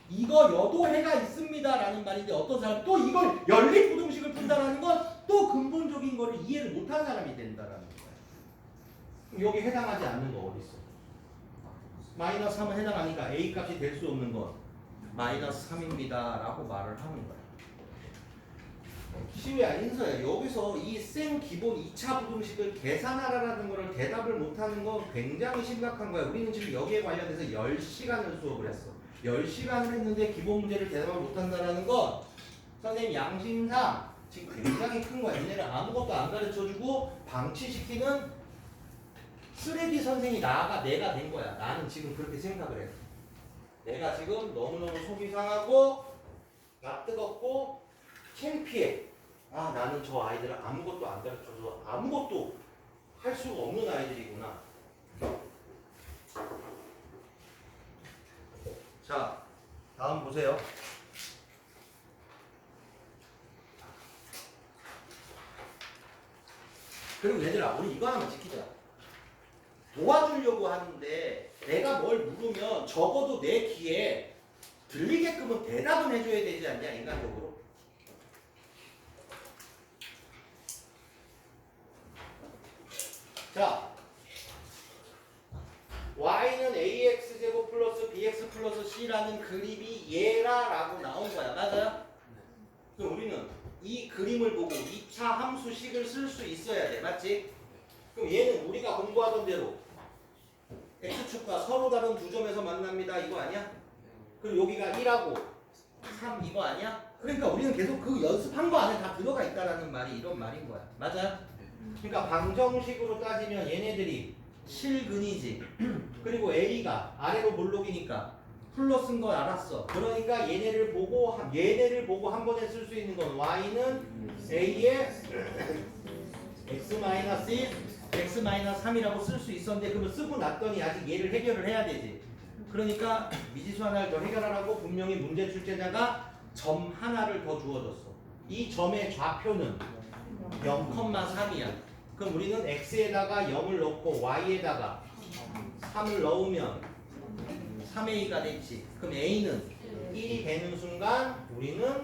이거 여도 해가 있습니다 라는 말인데, 어떤 사람 또 이걸 연립부등식을 푼다라는 건 또 근본적인 거를 이해를 못한 사람이 된다라는 거야. 여기 해당하지 않는 거 어디 있어? 마이너스 3은 해당하니까 A 값이 될 수 없는 건 마이너스 3입니다 라고 말을 하는 거야. 시우야, 인서야, 여기서 이 생 기본 2차 부등식을 계산하라는 거를 대답을 못하는 건 굉장히 심각한 거야. 우리는 지금 여기에 관련해서 10시간을 수업을 했어. 10시간을 했는데 기본 문제를 대답을 못한다는 건 선생님 양심상 지금 굉장히 큰 거야. 얘네를 아무것도 안 가르쳐주고 방치시키는 쓰레기 선생이 내가 된 거야. 나는 지금 그렇게 생각을 해. 내가 지금 너무너무 속이 상하고 나 뜨겁고 창피해. 나는 저 아이들을 아무것도 안 가르쳐서 아무것도 할 수가 없는 아이들이구나. 자, 다음 보세요. 그리고 얘들아, 우리 이거 하나만 지키자. 도와주려고 하는데 내가 뭘 물으면 적어도 내 귀에 들리게끔은 대답은 해줘야 되지 않냐, 인간적으로? 자, y는 ax제곱 플러스 bx 플러스 c라는 그림이 얘라라고 나온 거야. 맞아요? 그럼 우리는 이 그림을 보고 2차 함수식을 쓸 수 있어야 돼. 맞지? 그럼 얘는 우리가 공부하던 대로 x축과 서로 다른 두 점에서 만납니다. 이거 아니야? 그럼 여기가 1하고 3 이거 아니야? 그러니까 우리는 계속 그 연습한 거 안에 다 들어가 있다라는 말이 이런 말인 거야. 맞아요? 그러니까 방정식으로 따지면 얘네들이 실근이지. 그리고 A가 아래로 볼록이니까 플러스인 거 알았어. 그러니까 얘네를 보고 한 번에 쓸 수 있는 건 y는 A의 x-1, x-3이라고 쓸 수 있었는데, 그걸 쓰고 났더니 아직 얘를 해결을 해야 되지. 그러니까 미지수 하나를 더 해결하라고 분명히 문제 출제자가 점 하나를 더 주어줬어. 이 점의 좌표는 0,3이야. 그럼 우리는 x에다가 0을 넣고 y에다가 3을 넣으면 3a가 됐지. 그럼 a는 1이 되는 순간 우리는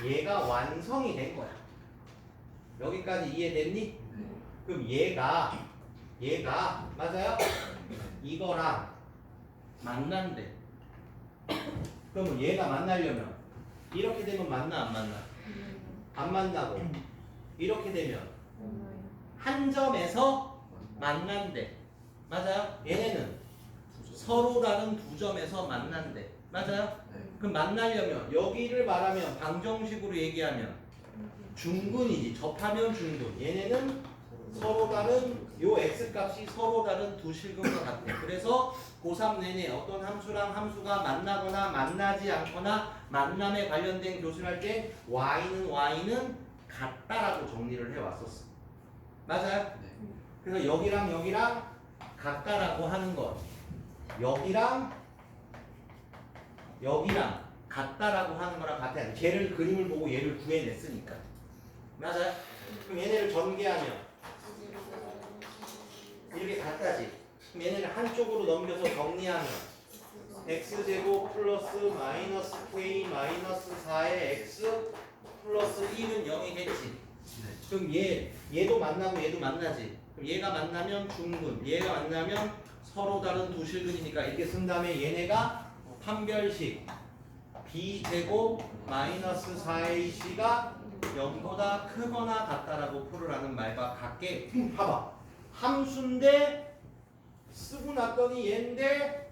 얘가 완성이 된 거야. 여기까지 이해됐니? 그럼 얘가 맞아요? 이거랑 만난대. 그러면 얘가 만나려면 이렇게 되면 만나 안 만나? 안 만나고 이렇게 되면 한 점에서 만난대. 맞아요? 얘네는 서로 다른 두 점에서 만난대. 맞아요? 그럼 만나려면 여기를 말하면 방정식으로 얘기하면 중근이지. 접하면 중근. 얘네는 서로 다른 요 x값이 서로 다른 두 실근과 같대. 그래서 고3 내내 어떤 함수랑 함수가 만나거나 만나지 않거나 만남에 관련된 교수를 할 때 y는 같다라고 정리를 해왔었어. 맞아요? 그래서 여기랑 같다라고 하는 것, 여기랑 같다라고 하는 거랑 같아요. 쟤를 그림을 보고 얘를 구해냈으니까. 맞아요? 그럼 얘네를 전개하면 이렇게 같다지. 그럼 얘네를 한쪽으로 넘겨서 정리하면 x제곱 플러스 마이너스 k 마이너스 4의 x 플러스 1은 0이겠지. 그럼 얘도 만나고 얘도 만나지. 그럼 얘가 만나면 중근, 얘가 만나면 서로 다른 두 실근이니까 이렇게 쓴 다음에 얘네가 판별식 b제곱 마이너스 4ac가 0보다 크거나 같다라고 풀으라는 말과 같게 봐봐. 함수인데 쓰고 났더니 얘인데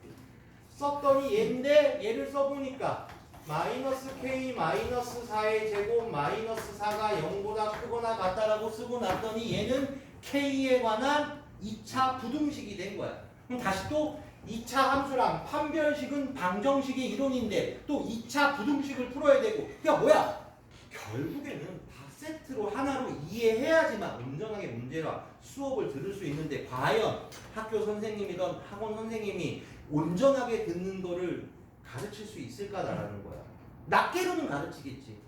썼더니 얘인데 얘를 써보니까 마이너스 k 마이너스 4의 제곱 마이너스 4가 0보다 크거나 같다라고 쓰고 났더니 얘는 k에 관한 2차 부등식이 된 거야. 그럼 다시 또 2차 함수랑 판별식은 방정식의 이론인데 또 2차 부등식을 풀어야 되고 그러니까 뭐야? 결국에는 다 세트로 하나로 이해해야지만 온전하게 문제와 수업을 들을 수 있는데 과연 학교 선생님이던 학원 선생님이 온전하게 듣는 거를 가르칠 수 있을까라는 거야. 낱개로는 가르치겠지.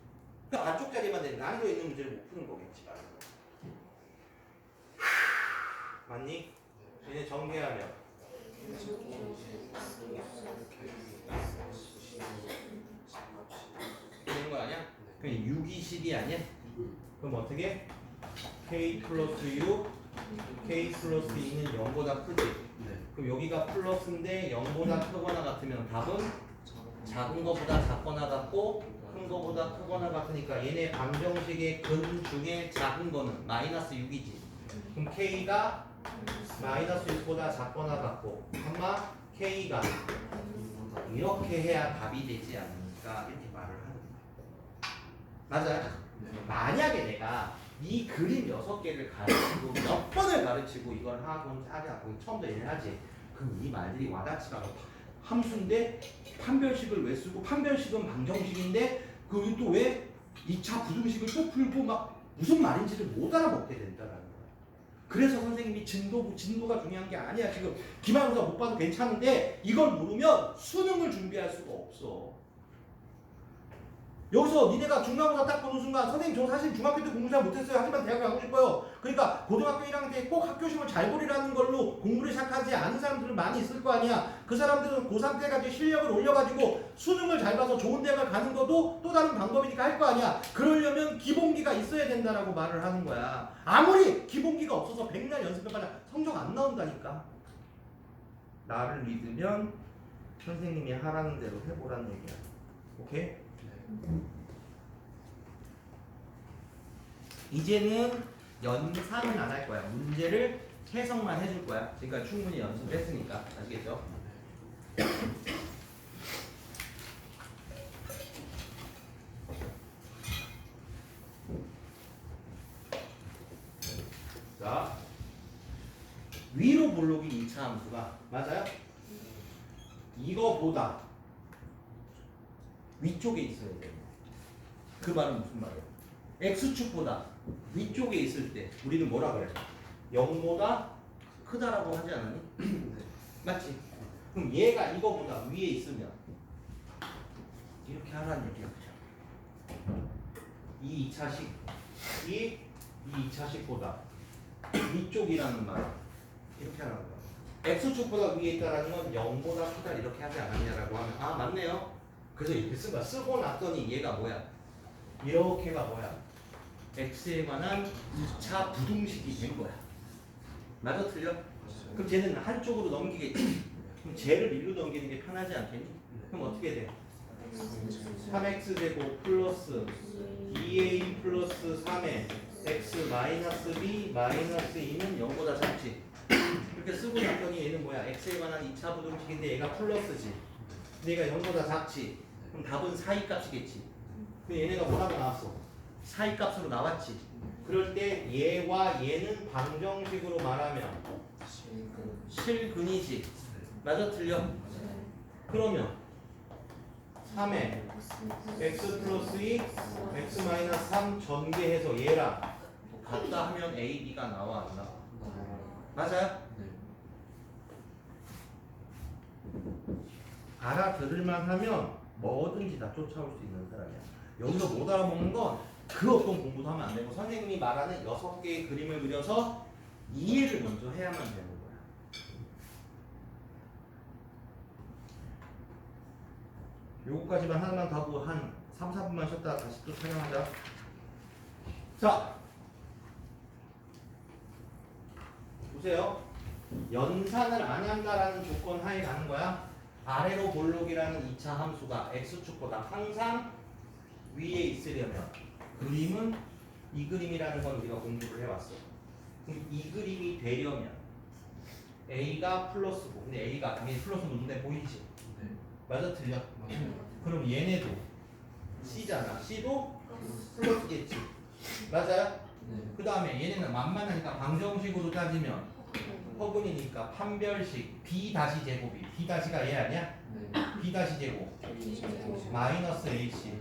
그러니까 반쪽짜리만 되는 난이도 있는 문제를 못 푸는 거겠지. 맞니? 얘네 전개하면 되는 거 아니야? 그럼 6이 10이 아니야? 그럼 어떻게? k 플러스 6 k 플러스 2는 0보다 크지? 그럼 여기가 플러스인데 0보다 크거나 같으면 답은 작은 거보다 작거나 같고 큰 거보다 크거나 같으니까 얘네 방정식의 근 중에 작은 거는 마이너스 6이지. 그럼 k가 마이너스 6보다 작거나 같고 아마 k가 이렇게 해야 답이 되지 않을까 이렇게 말을 하는 거야. 맞아요? 만약에 내가 이 그림 6개를 가르치고 몇 번을 가르치고 이걸 하고 하고 처음부터 얘기를 하지. 그럼 이 말들이 와닿지가 않아. 함수인데 판별식을 왜 쓰고 판별식은 방정식인데 그리고 또 왜 2차 부등식을 또 풀고 막 무슨 말인지를 못 알아먹게 된다라는 거야. 그래서 선생님이 진도가 중요한 게 아니야. 지금 기말고사 못 봐도 괜찮은데 이걸 모르면 수능을 준비할 수가 없어. 여기서 니네가 중간고사 딱 보는 순간 선생님 저 사실 중학교 때 공부 잘 못했어요. 하지만 대학을 가고 싶어요. 그러니까 고등학교 1학년 때 꼭 학교시험을 잘 보리라는 걸로 공부를 시작하지 않은 사람들은 많이 있을 거 아니야. 그 사람들은 고3 때 가지고 실력을 올려가지고 수능을 잘 봐서 좋은 대학을 가는 것도 또 다른 방법이니까 할 거 아니야. 그러려면 기본기가 있어야 된다라고 말을 하는 거야. 아무리 기본기가 없어서 100날 연습해봐야 성적 안 나온다니까. 나를 믿으면 선생님이 하라는 대로 해보라는 얘기야. 오케이? 이제는 연산은 안 할 거야. 문제를 해석만 해줄 거야. 지금까지 충분히 연습했으니까 아시겠죠? 자, 위로 블록이 2차 함수가 맞아요? 이거보다 위쪽에 있어야 돼요. 그 말은 무슨 말이야? X축보다 위쪽에 있을 때 우리는 뭐라 그래? 0보다 크다라고 하지 않았니? 맞지? 그럼 얘가 이거보다 위에 있으면 이렇게 하라는 얘기야. 이 2차식이 이 2차식보다 위쪽이라는 말 이렇게 하라는 거야. x축보다 위에 있다라는 건 0보다 크다 이렇게 하지 않았냐라고 하면 아 맞네요. 그래서 이렇게 쓴 거야. 쓰고 났더니 얘가 뭐야? 이렇게가 뭐야? x에 관한 2차 부등식이 된 거야. 맞아 틀려? 그럼 쟤는 한쪽으로 넘기겠지. 그럼 쟤를 일로 넘기는 게 편하지 않겠니? 그럼 어떻게 돼? 3x제곱 플러스 2a 플러스 3에 x 마이너스 b 마이너스 2는 0보다 작지. 이렇게 쓰고 났더니 얘는 뭐야? x에 관한 2차 부등식인데 얘가 플러스지. 근데 얘가 0보다 작지. 그럼 답은 사이값이겠지. 그럼 얘네가 뭐라고 나왔어? 사이값으로 나왔지. 그럴 때 얘와 얘는 방정식으로 말하면 실근이지. 맞아 틀려? 그러면 3에 x 플러스 2 x 마이너스 3 전개해서 얘랑 같다 하면 a, b가 나와 안 나와? 맞아요? 알아들을만 하면 뭐든지 다 쫓아올 수 있는 사람이야. 여기서 못 알아먹는 건 그 어떤 공부도 하면 안 되고 선생님이 말하는 6개의 그림을 그려서 이해를 먼저 해야만 되는 거야. 요거까지만 하나만 더 하고 한 3, 4분만 쉬었다가 다시 또 촬영하자. 자, 보세요. 연산을 안 한다라는 조건 하에 가는 거야. 아래로 볼록이라는 2차 함수가 x축보다 항상 위에 있으려면 그림은 이 그림이라는 건 우리가 공부를 해왔어. 그럼 이 그림이 되려면 a가 플러스고, 근데 a가 당연히 플러스는 눈에 보이지? 맞아 틀려? 그럼 얘네도 c잖아. c도 플러스겠지. 맞아요? 그 다음에 얘네는 만만하니까 방정식으로 따지면 허근이니까 판별식 b 다시 제곱이 b 다시가 얘 아니야? b 다시 제곱 마이너스 ac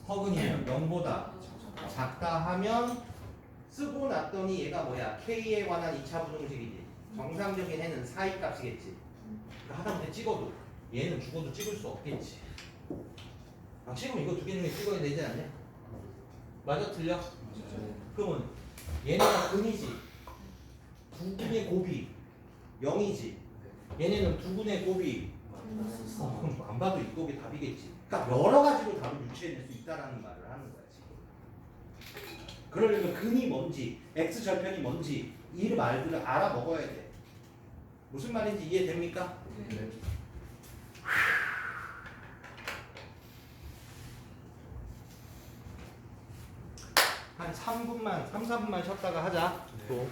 허근이면 0보다 작다 하면 쓰고 났더니 얘가 뭐야? k에 관한 2차 부등식이지. 정상적인 해는 사이값이겠지. 하다못해 찍어도 얘는 죽어도 찍을 수 없겠지. 아, 찍으면 이거 두 개 중에 찍어야 되지 않냐? 맞아 틀려? 그러면 얘네가 근이지. 두 분의 곱이 0이지. 얘네는 두 분의 곱이 그럼 안 봐도 이 곱이 답이겠지. 그러니까 여러 가지로 답을 유추해낼 수 있다라는 말을 하는 거야 지금. 그러려면 근이 뭔지, x 절편이 뭔지 이 말들을 알아 먹어야 돼. 무슨 말인지 이해됩니까? 한 3, 4분만 쉬었다가 하자. 또.